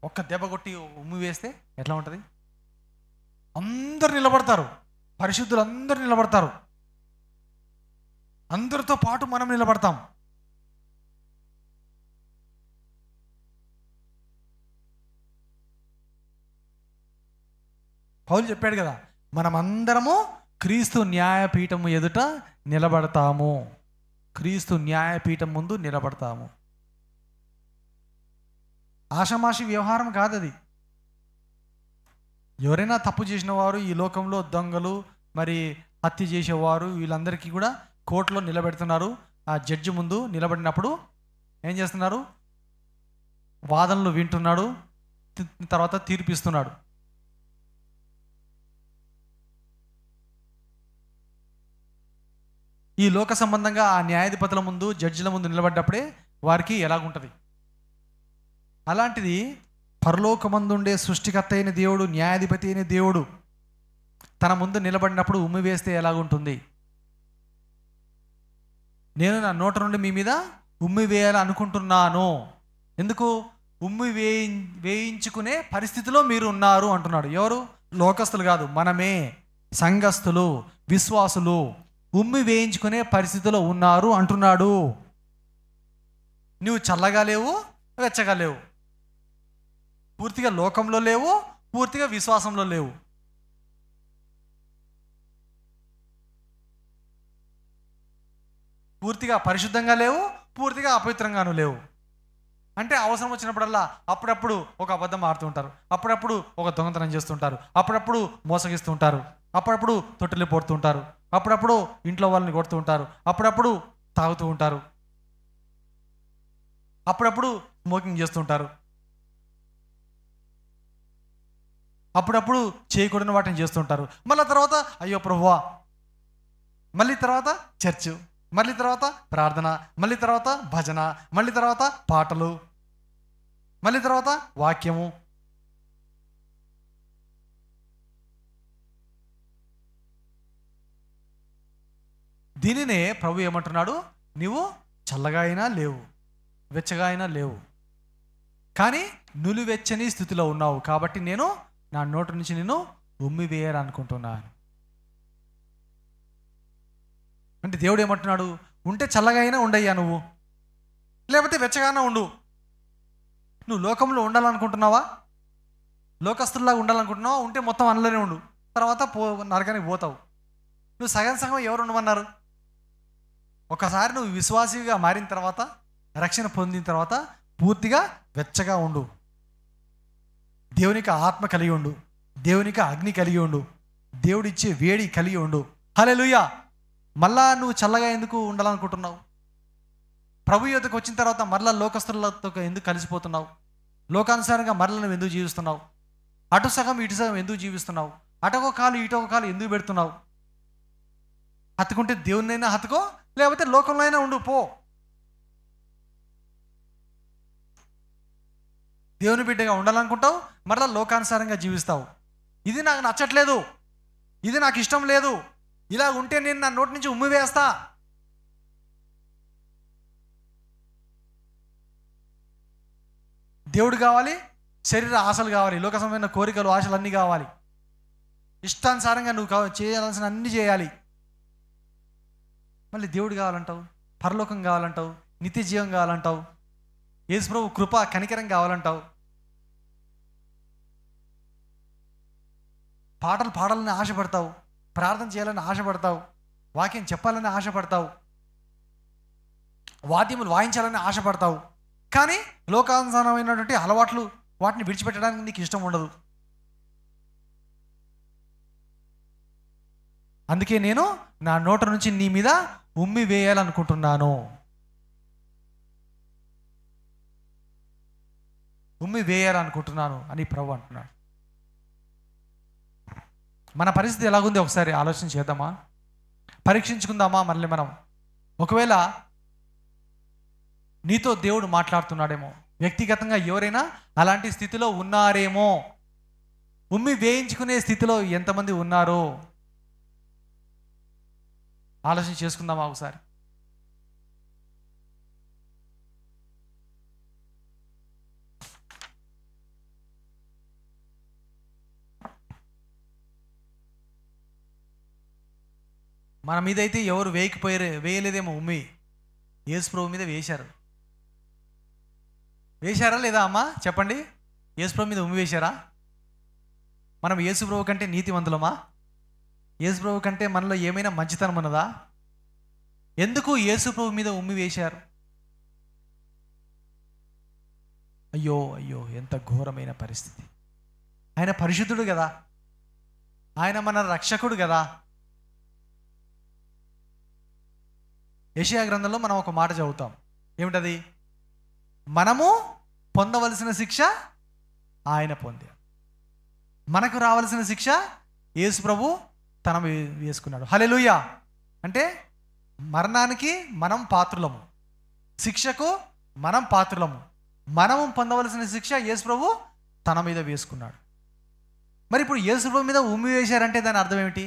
ఒక్క దెబ్బ కొట్టి ఉమ్మి వేస్తే ఎట్లా ఉంటుంది? అందరు నిలబడతారు, పరిశుద్ధులు అందరూ నిలబడతారు, అందరితో పాటు మనం నిలబడతాం. పౌలు చెప్పాడు కదా, మనమందరము క్రీస్తు న్యాయపీఠము ఎదుట నిలబడతాము, క్రీస్తు న్యాయపీఠం ముందు నిలబడతాము. ఆషామాషి వ్యవహారం కాదు అది. ఎవరైనా తప్పు చేసిన వారు ఈ లోకంలో, దొంగలు, మరి హత్య చేసేవారు, వీళ్ళందరికీ కూడా కోర్టులో నిలబెడుతున్నారు. ఆ జడ్జి ముందు నిలబడినప్పుడు ఏం చేస్తున్నారు? వాదనలు వింటున్నాడు, తర్వాత తీర్పిస్తున్నాడు. ఈ లోక సంబంధంగా ఆ న్యాయాధిపతుల ముందు, జడ్జిల ముందు నిలబడ్డప్పుడే వారికి ఎలాగుంటుంది? అలాంటిది పరలోకమందుండే సృష్టికర్త అయిన దేవుడు, న్యాయాధిపతి అయిన దేవుడు తన ముందు నిలబడినప్పుడు ఉమ్మి వేస్తే ఎలాగుంటుంది? నేను నా నోట నుండి మీ మీద ఉమ్మి వేయాలనుకుంటున్నాను. ఎందుకు? ఉమ్మి వేయించుకునే పరిస్థితిలో మీరు ఉన్నారు అంటున్నాడు. ఎవరు? లోకస్తులు కాదు, మనమే, సంఘస్థులు, విశ్వాసులు ఉమ్మి వేయించుకునే పరిస్థితిలో ఉన్నారు అంటున్నాడు. నువ్వు చల్లగా లేవు, వెచ్చగా లేవు, పూర్తిగా లోకంలో లేవు, పూర్తిగా విశ్వాసంలో లేవు. పూర్తిగా పరిశుద్ధంగా లేవు, పూర్తిగా అపవిత్రంగాను లేవు. అంటే అవసరం వచ్చినప్పుడల్లా అప్పుడప్పుడు ఒక అబద్ధం ఆడుతూ ఉంటారు, అప్పుడప్పుడు ఒక దొంగతనం చేస్తుంటారు, అప్పుడప్పుడు మోసగిస్తుంటారు, అప్పుడప్పుడు తొట్టెలు పోడుతుంటారు, అప్పుడప్పుడు ఇంట్లో వాళ్ళని కొడుతూ ఉంటారు, అప్పుడప్పుడు తాగుతూ ఉంటారు, అప్పుడప్పుడు స్మోకింగ్ చేస్తుంటారు, అప్పుడప్పుడు చేయకూడని వాటిని చేస్తుంటారు. మళ్ళీ తర్వాత అయ్యో ప్రభువా, మళ్ళీ తర్వాత చర్చ్, మళ్ళీ తర్వాత ప్రార్థన, మళ్ళీ తర్వాత భజన, మళ్ళీ తర్వాత పాటలు, మళ్ళీ తర్వాత వాక్యము. దీనినే ప్రభు ఏమంటున్నాడు? నీవు చల్లగా అయినా లేవు, వెచ్చగా అయినా లేవు, కానీ నులివెచ్చని స్థితిలో ఉన్నావు. కాబట్టి నేను నా నోటి నుంచి నేను ఉమ్మి వేయాలనుకుంటున్నాను. అంటే దేవుడు ఏమంటున్నాడు? ఉంటే చల్లగా అయినా ఉండయ్యా నువ్వు, లేకపోతే వెచ్చగానే ఉండు. నువ్వు లోకంలో ఉండాలనుకుంటున్నావా? లోకస్తుల్లాగా ఉండాలనుకుంటున్నావు, ఉంటే మొత్తం అందులోనే ఉండు, తర్వాత నరకానికి పోతావు. నువ్వు సగం సగం ఎవరు ఉండమన్నారు? ఒకసారి నువ్వు విశ్వాసిగా మారిన తర్వాత, రక్షణ పొందిన తర్వాత పూర్తిగా వెచ్చగా ఉండు, దేవునికి ఆత్మ కలిగి ఉండు, దేవునికి అగ్ని కలిగి ఉండు, దేవుడిచ్చే వేడి కలిగి ఉండు. హల్లెలూయా. మళ్ళా నువ్వు చల్లగా ఎందుకు ఉండాలనుకుంటున్నావు? ప్రభు యొద్దకు వచ్చిన తర్వాత మరలా లోకస్తులతో ఎందుకు కలిసిపోతున్నావు? లోకానుసారంగా మరలా నువ్వు ఎందుకు జీవిస్తున్నావు? అటు సగం ఇటు సగం ఎందుకు జీవిస్తున్నావు? అటొక కాలు ఇటొక కాలు ఎందుకు పెడుతున్నావు? హత్తుకుంటే దేవున్నైనా హత్తుకో, లేకపోతే లోకంలో అయినా ఉండు పో. దేవుని బిడ్డగా ఉండాలనుకుంటావు, మరలా లోకానుసారంగా జీవిస్తావు. ఇది నాకు నచ్చట్లేదు, ఇది నాకు ఇష్టం లేదు, ఇలా ఉంటే నేను నా నోటి నుంచి ఉమ్మి వేస్తా. దేవుడు కావాలి, శరీర ఆశలు కావాలి, లోక సంబంధమైన కోరికలు ఆశలు అన్నీ కావాలి. ఇష్టానుసారంగా నువ్వు చేయాల్సిన అన్నీ చేయాలి. మళ్ళీ దేవుడు కావాలంటావు, పరలోకం కావాలంటావు, నిత్య జీవం కావాలంటావు, యేసు ప్రభు కృప కనికరం కావాలంటావు, పాటలు పాడాలని ఆశపడతావు, ప్రార్థన చేయాలని ఆశపడతావు, వాక్యం చెప్పాలని ఆశపడతావు, వాద్యములు వాయించాలని ఆశపడతావు. కానీ లోకానుసారమైనటువంటి అలవాట్లు వాటిని విడిచిపెట్టడానికి నీకు ఇష్టం ఉండదు. అందుకే నేను నా నోట నుంచి నీ మీద ఉమ్మి వేయాలనుకుంటున్నాను, ఉమ్మి వేయాలనుకుంటున్నాను అని ప్రభు అంటున్నాడు. మన పరిస్థితి ఎలాగుంది ఒకసారి ఆలోచన చేద్దామా? పరీక్షించుకుందామా మళ్ళీ మనం? ఒకవేళ నీతో దేవుడు మాట్లాడుతున్నాడేమో, వ్యక్తిగతంగా ఎవరైనా అలాంటి స్థితిలో ఉన్నారేమో, ఉమ్మి వేయించుకునే స్థితిలో ఎంతమంది ఉన్నారో ఆలోచన చేసుకుందామా ఒకసారి? మన మీద అయితే ఎవరు వేయలేదేమో ఉమ్మి, యేసు ప్రభు మీద వేశారా లేదా అమ్మా చెప్పండి? యేసు ప్రభు మీద ఉమ్మి వేశారా? మనం యేసు ప్రభు కంటే నీతివంతులమా? యేసు ప్రభు కంటే మనలో ఏమైనా మంచితనం ఉన్నదా? ఎందుకు యేసు ప్రభు మీద ఉమ్మి వేశారు? అయ్యో అయ్యో, ఎంత ఘోరమైన పరిస్థితి. ఆయన పరిశుద్ధుడు కదా, ఆయన మన రక్షకుడు కదా. యెషయా గ్రంథంలో మనం ఒక మాట చదువుతాం, ఏమిటది? మనము పొందవలసిన శిక్ష ఆయన పొందాడు, మనకు రావాల్సిన శిక్ష యేసు ప్రభు తన వేసుకున్నాడు. హల్లెలూయా. అంటే మరణానికి మనం పాత్రులము, శిక్షకు మనం పాత్రులము. మనము పొందవలసిన శిక్ష యేసు ప్రభు తన మీద వేసుకున్నాడు. మరి ఇప్పుడు యేసు ప్రభు మీద ఉమ్మి వేశారంటే దాని అర్థం ఏమిటి?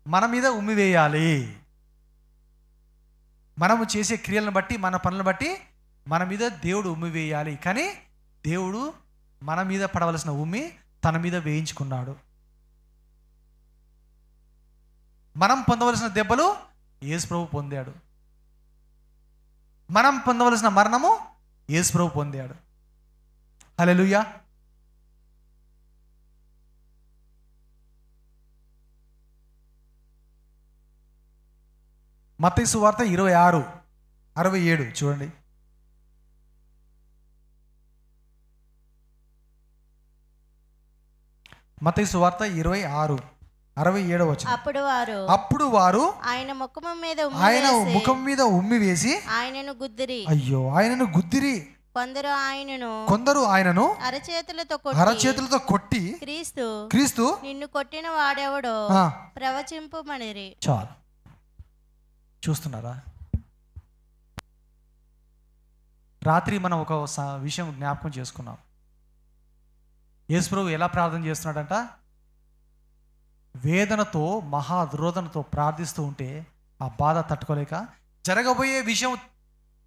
మన మీద ఉమ్మి వేయాలి. మనము చేసే క్రియలను బట్టి, మన పనులను బట్టి మన మీద దేవుడు ఉమ్మి వేయాలి. కానీ దేవుడు మన మీద పడవలసిన ఉమ్మి తన మీద వేయించుకున్నాడు. మనం పొందవలసిన దెబ్బలు యేసు ప్రభు పొందాడు, మనం పొందవలసిన మరణము యేసు ప్రభు పొందాడు. హల్లెలూయా. మత్తయి సువార్త 26:67 చూడండి. మత్తయి సువార్త 26:67 వచనం. అప్పుడు వారు ఆయన ముఖం మీద ఉమ్మి వేసి ఆయనను గుద్దిరి. కొందరు ఆయనను అరచేతులతో కొట్టి క్రీస్తు నిన్ను కొట్టిన వాడెవడో ప్రవచింపుమనిరి. చాలు. చూస్తున్నారా? రాత్రి మనం ఒక విషయం జ్ఞాపకం చేసుకున్నాం. యేసు ప్రభు ఎలా ప్రార్థన చేస్తున్నాడంట? వేదనతో, మహాద్రోధనతో ప్రార్థిస్తూ ఉంటే ఆ బాధ తట్టుకోలేక, జరగబోయే విషయం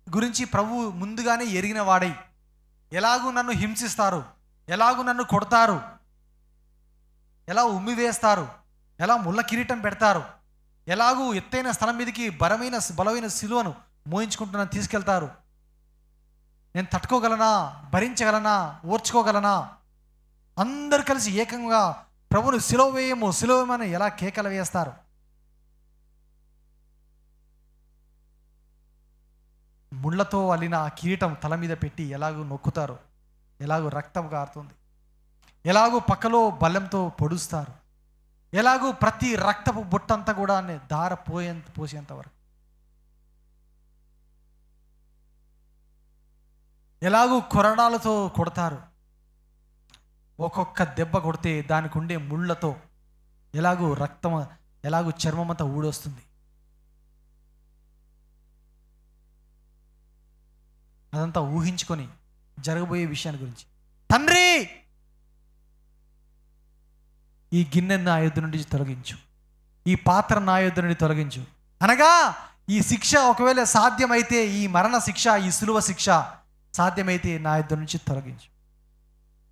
గురించి ప్రభు ముందుగానే ఎరిగిన వాడై, ఎలాగూ నన్ను హింసిస్తారు, ఎలాగూ నన్ను కొడతారు, ఎలా ఉమ్మి వేస్తారు, ఎలా ముళ్ళ కిరీటం పెడతారు, ఎలాగూ ఎత్తైన స్థలం మీదకి బలమైన సిలువను మోయించుకుంటున్నా తీసుకెళ్తారు, నేను తట్టుకోగలనా, భరించగలనా, ఓర్చుకోగలనా అందరు కలిసి ఏకంగా ప్రభుని సిలువ వేయము, సిలువ వేయమని ఎలా కేకలు వేస్తారు. ముళ్ళతో అల్లిన ఆ కిరీటం తల మీద పెట్టి ఎలాగూ నొక్కుతారు, ఎలాగూ రక్తం కారుతుంది, ఎలాగూ పక్కలో బల్లెంతో పొడుస్తారు, ఎలాగూ ప్రతి రక్తపు బుట్టంతా కూడా దార పోసేంత వరకు, ఎలాగూ కొరడాలతో కొడతారు. ఒక్కొక్క దెబ్బ కొడితే దానికి ఉండే ముళ్ళతో ఎలాగూ రక్తం, ఎలాగూ చర్మం అంతా ఊడొస్తుంది. అదంతా ఊహించుకొని జరగబోయే విషయాన్ని గురించి, తండ్రి ఈ గిన్నె నా యొద్ద నుండి తొలగించు, ఈ పాత్ర నా యొద్ద నుండి తొలగించు అనగా, ఈ శిక్ష ఒకవేళ సాధ్యమైతే, ఈ మరణ శిక్ష, ఈ సులువ శిక్ష సాధ్యమైతే నా యొద్ద నుంచి తొలగించు.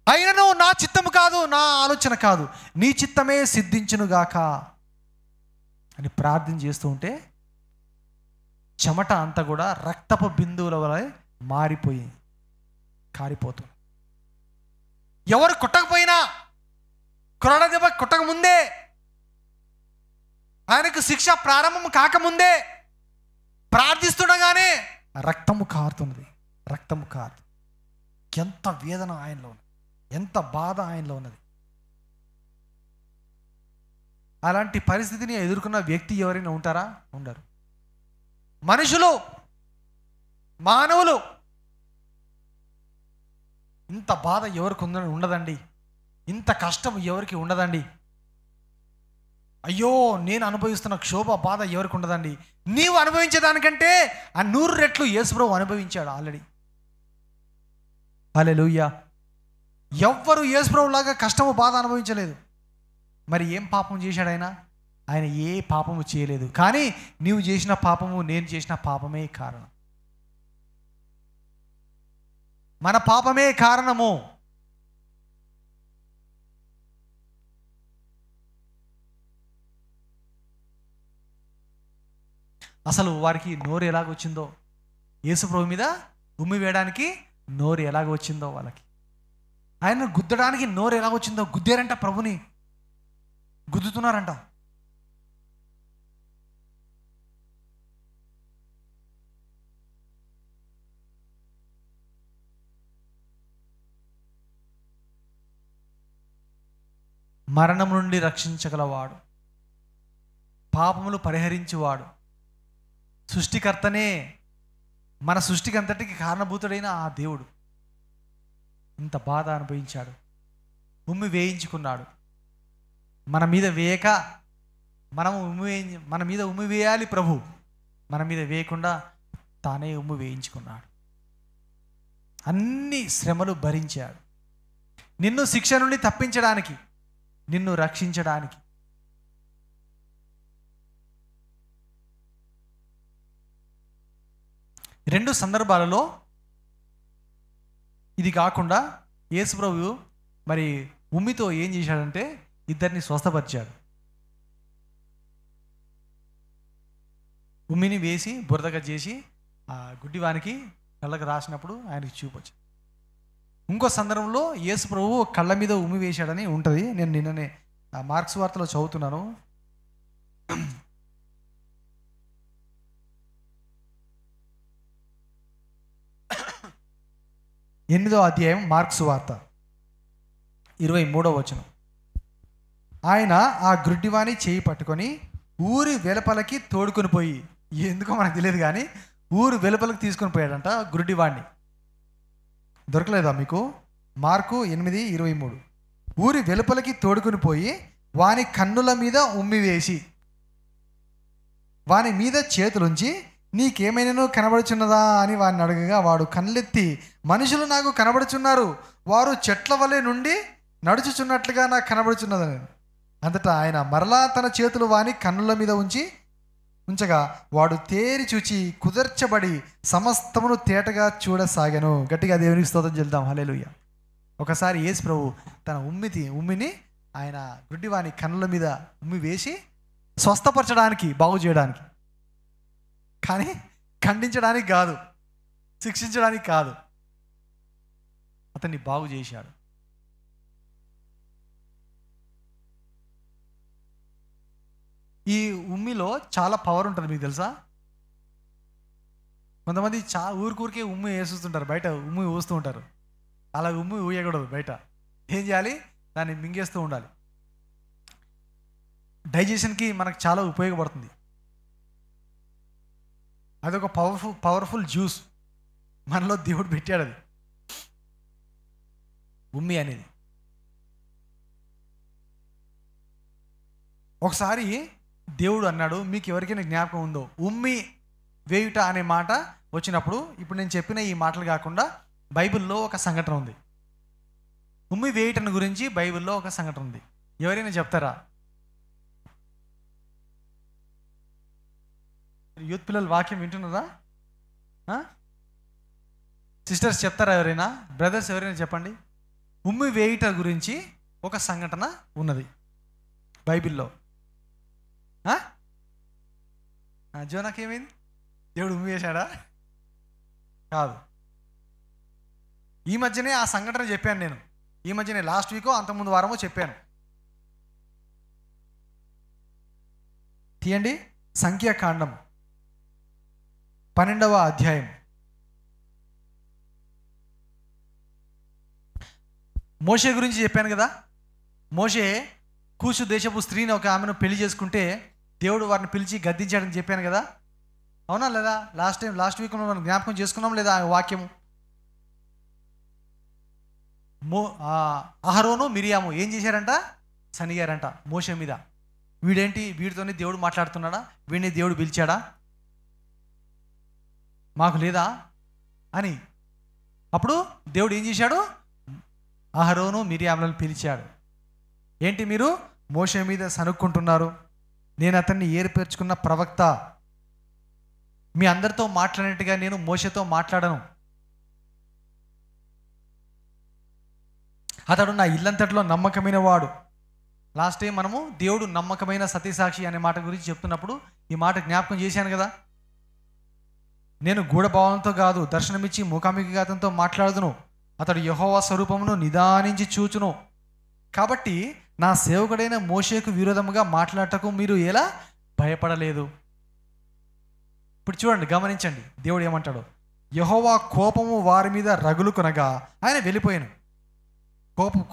అయినను నా చిత్తము కాదు, నా ఆలోచన కాదు, నీ చిత్తమే సిద్ధించునుగాక అని ప్రార్థన చేస్తూ ఉంటే చెమట అంతా కూడా రక్తపు బిందువుల వలె మారిపోయి కారిపోతుంది. ఎవరు కొట్టకపోయినా, కొరడ దెబ్బ కొట్టకముందే, ఆయనకు శిక్ష ప్రారంభం కాకముందే ప్రార్థిస్తుండగానే రక్తము కారుతున్నది, రక్తము కారు. ఎంత వేదన ఆయనలో ఉన్నది, ఎంత బాధ ఆయనలో ఉన్నది. అలాంటి పరిస్థితిని ఎదుర్కొన్న వ్యక్తి ఎవరైనా ఉంటారా? ఉండరు. మనుషులు, మానవులు, ఇంత బాధ ఎవరికి ఉండదండి, ఇంత కష్టం ఎవరికి ఉండదండి. అయ్యో నేను అనుభవిస్తున్న క్షోభ బాధ ఎవరికి ఉండదండి. నీవు అనుభవించేదానికంటే ఆ 100 రెట్లు యేసుప్రభు అనుభవించాడు ఆల్రెడీ. హల్లెలూయా. ఎవ్వరు యేసుప్రభులాగా కష్టము బాధ అనుభవించలేదు. మరి ఏం పాపం చేశాడు ఆయన? ఆయన ఏ పాపము చేయలేదు. కానీ నీవు చేసిన పాపము, నేను చేసిన పాపమే కారణం. మన పాపమే కారణము. అసలు వారికి నోరు ఎలాగొచ్చిందో, యేసుప్రభు మీద ఉమ్మి వేయడానికి నోరు ఎలాగొచ్చిందో, వాళ్ళకి ఆయన గుద్దడానికి నోరు ఎలాగొచ్చిందో, గుద్దారంట, ప్రభుని గుద్దుతున్నారంట. మరణం నుండి రక్షించగలవాడు, పాపములు పరిహరించువాడు, సృష్టికర్తనే, మన సృష్టికి అంతటికి కారణభూతుడైన ఆ దేవుడు ఇంత బాధ అనుభవించాడు, ఉమ్మి వేయించుకున్నాడు. మన మీద వేయక మన మీద ఉమ్మి వేయాలి ప్రభు, మన మీద వేయకుండా తానే ఉమ్మి వేయించుకున్నాడు. అన్ని శ్రమలు భరించాడు, నిన్ను శిక్ష నుండి తప్పించడానికి, నిన్ను రక్షించడానికి. రెండు సందర్భాలలో ఇది కాకుండా యేసుప్రభు మరి ఉమ్మితో ఏం చేశాడంటే ఇద్దరిని స్వస్థపరిచాడు. ఉమ్మిని వేసి బురదగా చేసి ఆ గుడ్డివానికి కళ్ళకు రాసినప్పుడు ఆయనకి చూపొచ్చాడు. ఇంకో సందర్భంలో యేసుప్రభు కళ్ళ మీద ఉమ్మి వేశాడని ఉంటుంది. నేను నిన్ననే మార్క్స్ వార్తలో చదువుతున్నాను. 8వ అధ్యాయం మార్క్స్ వార్త 23వ వచనం. ఆయన ఆ గుడ్డివాని చేయి పట్టుకొని ఊరి వెలుపలకి తోడుకొని పోయి, ఎందుకో మనకు తెలియదు కానీ ఊరు వెలుపలకి తీసుకొని పోయాడంట గుడ్డివాడిని. దొరకలేదా మీకు? మార్కు 8:23. ఊరి వెలుపలకి తోడుకొని పోయి వాని కన్నుల మీద ఉమ్మి వేసి వాని మీద చేతులుంచి, నీకేమైనాను కనబడుచున్నదా అని వాడిని అడగగా, వాడు కళ్ళెత్తి, మనుషులు నాకు కనబడుచున్నారు, వారు చెట్ల వలె నుండి నడుచుచున్నట్లుగా నాకు కనబడుచున్నదని. అంతటా ఆయన మరలా తన చేతులు వాని కన్నుల మీద ఉంచగా వాడు తేరి చూచి కుదర్చబడి సమస్తమును తేటగా చూడసాగాను. గట్టిగా దేవునికి స్తోత్రం చెల్దాం. హల్లెలూయా. ఒకసారి యేసు ప్రభు తన ఉమ్మిని ఆయన గుడ్డివాని కన్నుల మీద ఉమ్మి వేసి స్వస్థపరచడానికి, బాగు చేయడానికి, కానీ ఖండించడానికి కాదు, శిక్షించడానికి కాదు, అతన్ని బాగు చేశాడు. ఈ ఉమ్మిలో చాలా పవర్ ఉంటుంది, మీకు తెలుసా? కొంతమంది ఊరికే ఉమ్మి వేస్తుంటారు, బయట ఉమ్మి ఊస్తూ ఉంటారు. అలా ఉమ్మి ఊయకూడదు. బయట ఏం చేయాలి? దాన్ని మింగేస్తూ ఉండాలి. డైజెషన్కి మనకు చాలా ఉపయోగపడుతుంది. అదొక పవర్ఫుల్ జ్యూస్ మనలో దేవుడు పెట్టాడు. అది ఉమ్మి అనేది. ఒకసారి దేవుడు అన్నాడు, మీకు ఎవరికైనా జ్ఞాపకం ఉందో, ఉమ్మి వేయుట అనే మాట వచ్చినప్పుడు, ఇప్పుడు నేను చెప్పిన ఈ మాటలు కాకుండా బైబిల్లో ఒక సంఘటన ఉంది. ఉమ్మి వేయుటను గురించి బైబిల్లో ఒక సంఘటన ఉంది. ఎవరైనా చెప్తారా? యూత్ పిల్లలు వాక్యం వింటున్నారా? సిస్టర్స్ చెప్తారా? ఎవరైనా? బ్రదర్స్ ఎవరైనా చెప్పండి. ఉమ్మి వేయుట గురించి ఒక సంఘటన ఉన్నది బైబిల్లో. జోనాకి ఏమైంది? దేవుడు ఉమ్మి వేశాడా? కాదు. ఈ మధ్యనే ఆ సంఘటన చెప్పాను నేను. ఈ మధ్యనే లాస్ట్ వీకో అంతకుముందు వారమో చెప్పాను. తీయండి, సంఖ్యాకాండం 12వ అధ్యాయం. మోషే గురించి చెప్పాను కదా. మోషే కూషు దేశపు స్త్రీని, ఒక ఆమెను పెళ్లి చేసుకుంటే దేవుడు వారిని పిలిచి గద్దించాడని చెప్పాను కదా. అవునా లేదా? లాస్ట్ వీక్ మనం జ్ఞాపకం చేసుకున్నాం లేదా ఆ వాక్యము? అహరోను మిరియాము ఏం చేశారంట? సనిగారంట మోషే మీద. వీడేంటి, వీడితోనే దేవుడు మాట్లాడుతున్నాడా? వీడిని దేవుడు పిలిచాడా? మాకు లేదా అని. అప్పుడు దేవుడు ఏం చేశాడు? అహరోను మిరియాములను పిలిచాడు. ఏంటి మీరు మోషే మీద సనుక్కుంటున్నారు? నేను అతన్ని ఏర్పరచుకున్న ప్రవక్త. మీ అందరితో మాట్లాడినట్టుగా నేను మోషేతో మాట్లాడను. అతడు నా ఇల్లంతటిలో నమ్మకమైన వాడు. లాస్ట్ టైం మనము దేవుడు నమ్మకమైన సత్యసాక్షి అనే మాట గురించి చెప్తున్నప్పుడు ఈ మాట జ్ఞాపకం చేశాను కదా. నేను గూఢభావంతో కాదు, దర్శనమిచ్చి ముఖాముఖిగా అతనితో మాట్లాడుదును. అతడు యెహోవా స్వరూపమును నిదానించి చూచును. కాబట్టి నా సేవకుడైన మోషేకు విరోధముగా మాట్లాడటకు మీరు ఎలా భయపడలేదు? ఇప్పుడు చూడండి, గమనించండి దేవుడు ఏమంటాడు. యెహోవా కోపము వారి మీద రగులు కొనగా ఆయన వెళ్ళిపోయాను.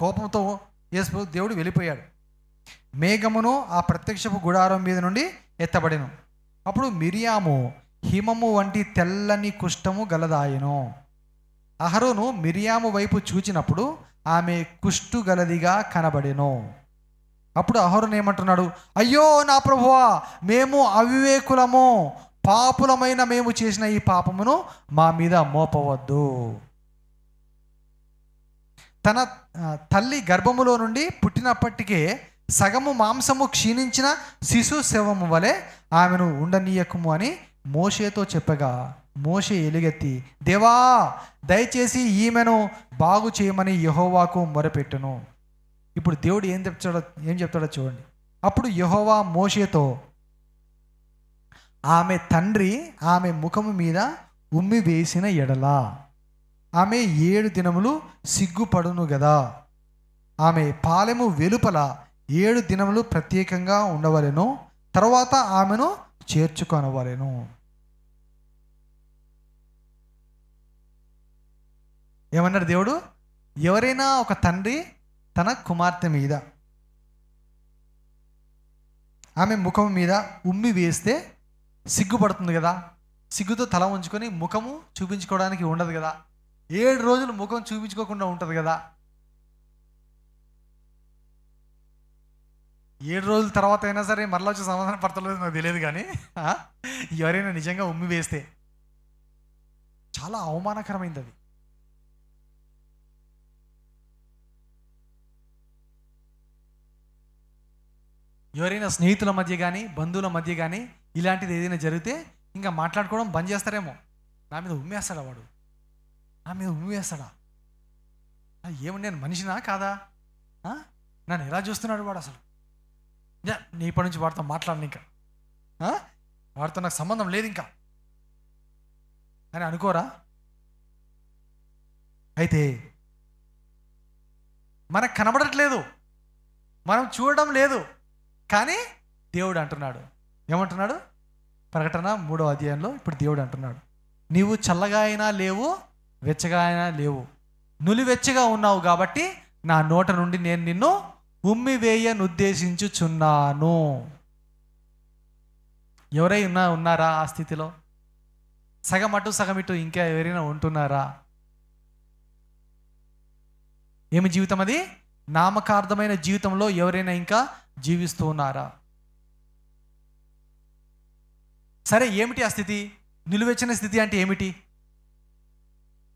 కోపంతో దేవుడు వెళ్ళిపోయాడు. మేఘమును ఆ ప్రత్యక్షపు గుడారం మీద నుండి ఎత్తబడెను. అప్పుడు మిరియాము హిమము వంటి తెల్లని కుష్ఠము గలదాయెను. అహరోను మిరియాము వైపు చూచినప్పుడు ఆమె కుష్టు గలదిగా కనబడెను. అప్పుడు అహరోను ఏమంటున్నాడు? అయ్యో నా ప్రభువా, మేము అవివేకులము, పాపులమైన మేము చేసిన ఈ పాపమును మా మీద మోపవద్దు. తన తల్లి గర్భములో నుండి పుట్టినప్పటికే సగము మాంసము క్షీణించిన శిశు శవము వలె ఆమెను ఉండనీయకము అని మోషేతో చెప్పగా, మోషే ఎలుగెత్తి, దేవా దయచేసి ఈమెను బాగు చేయమని యెహోవాకు మొరపెట్టును. ఇప్పుడు దేవుడు ఏం చెప్తాడో చూడండి. అప్పుడు యెహోవా మోషేతో, ఆమె తండ్రి ఆమె ముఖము మీద ఉమ్మి వేసిన ఎడల ఆమె 7 దినములు సిగ్గుపడును గదా. ఆమె పాలెము వెలుపల 7 దినములు ప్రత్యేకంగా ఉండవలెను. తర్వాత ఆమెను చేర్చుకొనవలెను. ఏమన్నాడు దేవుడు? ఎవరైనా ఒక తండ్రి తన కుమార్తె మీద, ఆమె ముఖం మీద ఉమ్మి వేస్తే సిగ్గుపడుతుంది కదా. సిగ్గుతో తల ఉంచుకొని ముఖము చూపించుకోవడానికి ఉండదు కదా. 7 రోజులు ముఖం చూపించుకోకుండా ఉంటుంది కదా. 7 రోజుల తర్వాత అయినా సరే మరలా వచ్చి సమాధానం పడతలేదు నాకు తెలియదు. కానీ ఎవరైనా నిజంగా ఉమ్మి వేస్తే చాలా అవమానకరమైంది అది. ఎవరైనా స్నేహితుల మధ్య కానీ బంధువుల మధ్య కానీ ఇలాంటిది ఏదైనా జరిగితే ఇంకా మాట్లాడుకోవడం బంద్ చేస్తారేమో. నా మీద ఉమ్మేస్తాడా వాడు, నా మీద ఉమ్మేస్తాడా, ఏమని నేను మనిషినా కాదా, నన్ను ఎలా చూస్తున్నాడు వాడు, అసలు నీ ఇప్పటి నుంచి వాడితో మాట్లాడను, ఇంకా వాడితో నాకు సంబంధం లేదు ఇంకా అని అనుకోరా? అయితే మనకు కనబడట్లేదు, మనం చూడడం లేదు, కానీ దేవుడు అంటున్నాడు. ఏమంటున్నాడు? ప్రకటన 3వ అధ్యాయంలో ఇప్పుడు దేవుడు అంటున్నాడు, నీవు చల్లగా అయినా లేవు, వెచ్చగా అయినా లేవు, నులివెచ్చగా ఉన్నావు కాబట్టి నా నోట నుండి నేను నిన్ను ఉమ్మివేయనుద్దేశించుచున్నాను. ఎవరైనా ఉన్నారా ఆ స్థితిలో? సగమటు సగమిటు ఇంకా ఎవరైనా ఉంటున్నారా? ఏమి జీవితం అది? నామకార్థమైన జీవితంలో ఎవరైనా ఇంకా జీవిస్తూ ఉన్నారా? సరే, ఏమిటి ఆ స్థితి? నిలువెచ్చిన స్థితి అంటే ఏమిటి?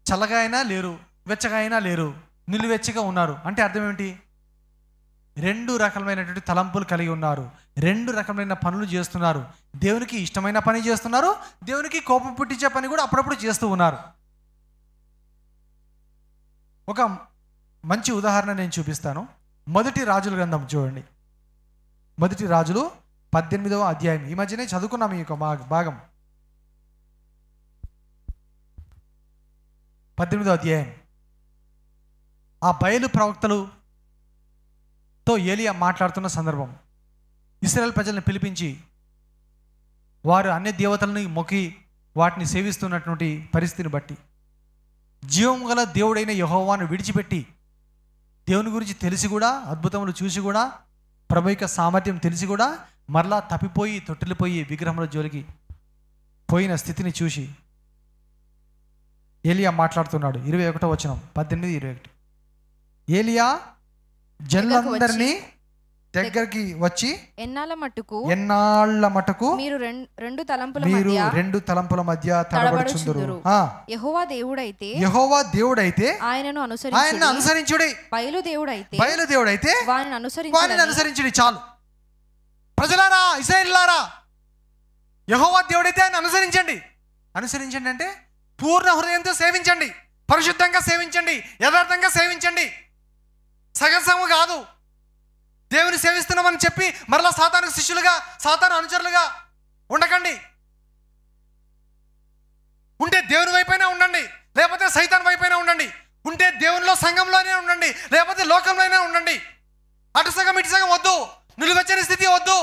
చల్లగా అయినా లేరు, వెచ్చగా అయినా లేరు, నిలువెచ్చగా ఉన్నారు అంటే అర్థం ఏమిటి? 2 రకమైనటువంటి తలంపులు కలిగి ఉన్నారు, 2 రకమైన పనులు చేస్తున్నారు. దేవునికి ఇష్టమైన పని చేస్తున్నారు, దేవునికి కోపం పుట్టించే పని కూడా అప్పుడప్పుడు చేస్తూ ఉన్నారు. ఒక మంచి ఉదాహరణ నేను చూపిస్తాను. మొదటి రాజుల గ్రంథం చూడండి. మొదటి రాజులు 18వ అధ్యాయం. ఈ మధ్యనే చదువుకున్నాం ఈ యొక్క భాగం. 18వ అధ్యాయం. ఆ బయలు ప్రవక్తలతో ఏలియా మాట్లాడుతున్న సందర్భం. ఇశ్రాయేల్ ప్రజల్ని పిలిపించి వారు అన్య దేవతలని మొక్కి వాటిని సేవిస్తున్నటువంటి పరిస్థితిని బట్టి జీవం గల దేవుడైన యెహోవాను విడిచిపెట్టి, దేవుని గురించి తెలిసి కూడా, అద్భుతములు చూసి కూడా, ప్రభు యొక్క సామర్థ్యం తెలిసి కూడా మరలా తప్పిపోయి తొట్టిల్లిపోయి విగ్రహముల జోలికి పోయిన స్థితిని చూసి ఏలియా మాట్లాడుతున్నాడు. 21వ వచనం, 18-21. ఏలియా జనులందరినీ దగ్గరికి వచ్చి, ఎన్నాళ్ళ మట్టుకు మీరు రెండు తలంపుల మధ్య తడబడుచుందురు. యెహోవా దేవుడైతే ఆయనను అనుసరించుడి, బయలు దేవుడైతే వారిని అనుసరించుడి. చాలు ప్రజలారా, ఇశ్రాయేలులారా, యెహోవా దేవుడైతే ఆయన అనుసరించండి. అనుసరించండి అంటే పూర్ణ హృదయంతో సేవించండి, పరిశుద్ధంగా సేవించండి, యథార్థంగా సేవించండి. సగం కాదు. దేవుని సేవిస్తున్నామని చెప్పి మరలా సాతాను శిష్యులుగా, సాతాను అనుచరులుగా ఉండకండి. ఉంటే దేవుని వైపైనా ఉండండి, లేకపోతే సైతాన్ వైపైనా ఉండండి. ఉంటే దేవునిలో సంఘంలోనే ఉండండి, లేకపోతే లోకంలోనే ఉండండి. అటు సగం ఇటు సగం వద్దు. నిలువెచ్చని స్థితి వద్దు.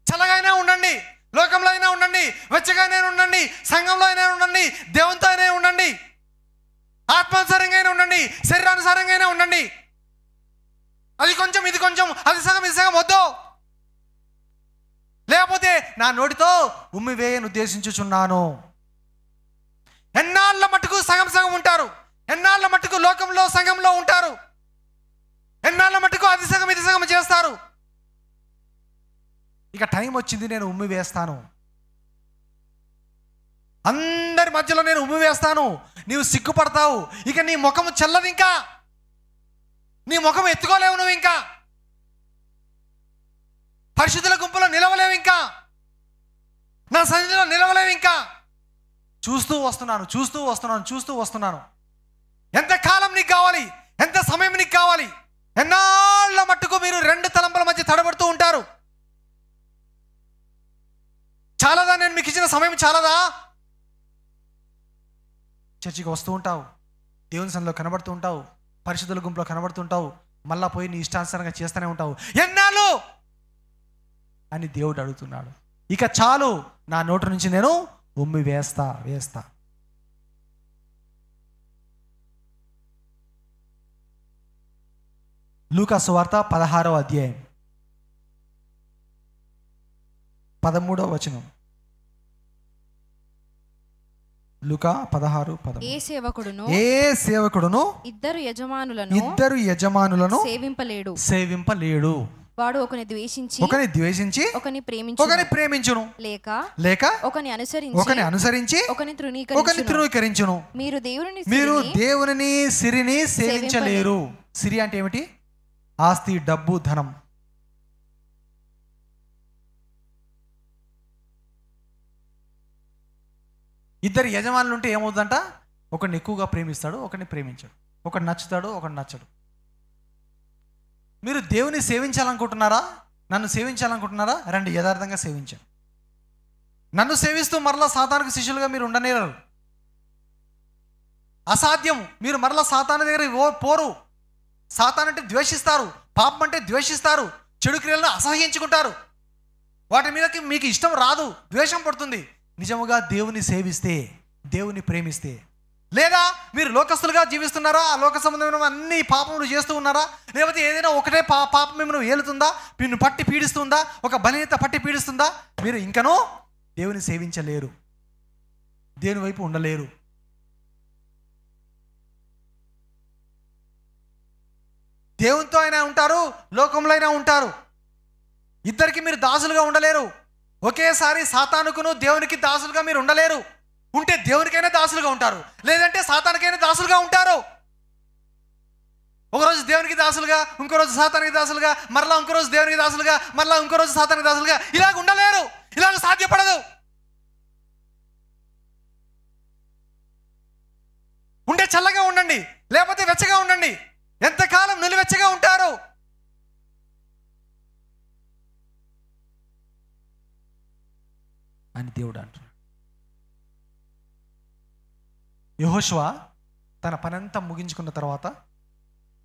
చల్లగా అయినా ఉండండి, లోకంలో అయినా ఉండండి, వెచ్చగా అయినా ఉండండి, సంఘంలో అయినా ఉండండి, దేవునితో అయినా ఉండండి, ఆత్మానుసారంగా అయినా ఉండండి, శరీరానుసారంగా అయినా ఉండండి. అది కొంచెం ఇది కొంచెం, అది సగం ఇది సగం వద్దు. లేకపోతే నా నోటితో ఉమ్మివేయను ఉద్దేశించుచున్నాను. ఎన్నాళ్ళ మట్టుకు సగం ఉంటారు, ఎన్నాళ్ళ మట్టుకు లోకంలో సంఘంలో ఉంటారు, ఎన్నాళ్ళ మట్టుకు అది సగం ఇది సగం చేస్తారు. ఇక టైం వచ్చింది, నేను ఉమ్మి వేస్తాను, అందరి మధ్యలో నేను ఉమ్మి వేస్తాను. నీవు సిగ్గుపడతావు, ఇక నీ ముఖం చెల్లదు, ఇంకా నీ ముఖం ఎత్తుకోలేవు, నువ్వు ఇంకా పరిశుద్ధుల గుంపులో నిలవలేవు, ఇంకా నా సన్నిధిలో నిలవలేవు. ఇంకా చూస్తూ వస్తున్నాను. ఎంతకాలం నీకు కావాలి? ఎంత సమయం నీకు కావాలి? ఎన్నాళ్ళ మట్టుకు మీరు 2 తలంపుల మధ్య తడబడుతూ ఉంటారు? చాలదా? నేను మీకు ఇచ్చిన సమయం చాలదా? చర్చికి వస్తూ ఉంటావు, దేవుని సన్నిధిలో కనబడుతూ ఉంటావు, పరిశుద్ధుల గుంపులో కనబడుతుంటావు, మళ్ళా పోయి నీ ఇష్టానుసారంగా చేస్తూనే ఉంటావు. ఎన్నాళ్ళు అని దేవుడు అడుగుతున్నాడు. ఇక చాలు, నా నోటి నుంచి నేను ఉమ్మి వేస్తా. లూకా సువార్త 16వ అధ్యాయం 13వ వచనం. లూకా 16:13. ఏ సేవకుడును ఇద్దరు యజమానులను సేవింపలేడు. వాడు ఒకని ద్వేషించి ఒకని ప్రేమించును, లేక ఒకని అనుసరించి ఒకని తృణీకరించును. మీరు దేవునిని సిరిని సేవించలేరు. సిరి అంటే ఏమిటి? ఆస్తి, డబ్బు, ధనం. ఇద్దరు యజమానులు ఉంటే ఏమవుతుందంట? ఒకడిని ఎక్కువగా ప్రేమిస్తాడు, ఒకడిని ప్రేమించాడు, ఒకడు నచ్చుతాడు, ఒకడు నచ్చడు. మీరు దేవుని సేవించాలనుకుంటున్నారా? నన్ను సేవించాలనుకుంటున్నారా? రండి, యథార్థంగా సేవించాను. నన్ను సేవిస్తూ మరలా సాతానుకు శిష్యులుగా మీరు ఉండనేరు. అసాధ్యం. మీరు మరలా సాతాను దగ్గర పోరు. సాతాను అంటే ద్వేషిస్తారు, పాపం అంటే ద్వేషిస్తారు, చెడు క్రియలను అసహ్యించుకుంటారు. వాటి మీదకి మీకు ఇష్టం రాదు, ద్వేషం పడుతుంది. నిజముగా దేవుని సేవిస్తే, దేవుని ప్రేమిస్తే. లేదా మీరు లోకస్తులుగా జీవిస్తున్నారా, ఆ లోక సంబంధమైన అన్ని పాపములు చేస్తూ ఉన్నారా, లేకపోతే ఏదైనా ఒకటే పాపం మిమ్మల్ని ఏలుతుందా, నిన్ను పట్టి పీడిస్తుందా, ఒక బలహీనత పట్టి పీడిస్తుందా, మీరు ఇంకనూ దేవుని సేవించలేరు, దేవుని వైపు ఉండలేరు. దేవునితో అయినా ఉంటారు, లోకంలో అయినా ఉంటారు. ఇద్దరికి మీరు దాసులుగా ఉండలేరు. ఒకేసారి సాతానుకును దేవునికి దాసులుగా మీరు ఉండలేరు. ఉంటే దేవునికైనా దాసులుగా ఉంటారు, లేదంటే సాతానికైనా దాసులుగా ఉంటారు. ఒకరోజు దేవునికి దాసులుగా, ఇంకో రోజు సాతానికి దాసులుగా, మరలా ఇంకో రోజు దేవునికి దాసులుగా, మరలా ఇంకో రోజు సాతానికి దాసులుగా, ఇలాగ ఉండలేరు. ఇలాగ సాధ్యపడదు. ఉంటే చల్లగా ఉండండి, లేకపోతే వెచ్చగా ఉండండి. ఎంతకాలం నిలువెచ్చగా ఉంటారు? అని దేవుడు అంటున్నాడు. యెహోషువ తన పని అంతా ముగించుకున్న తర్వాత,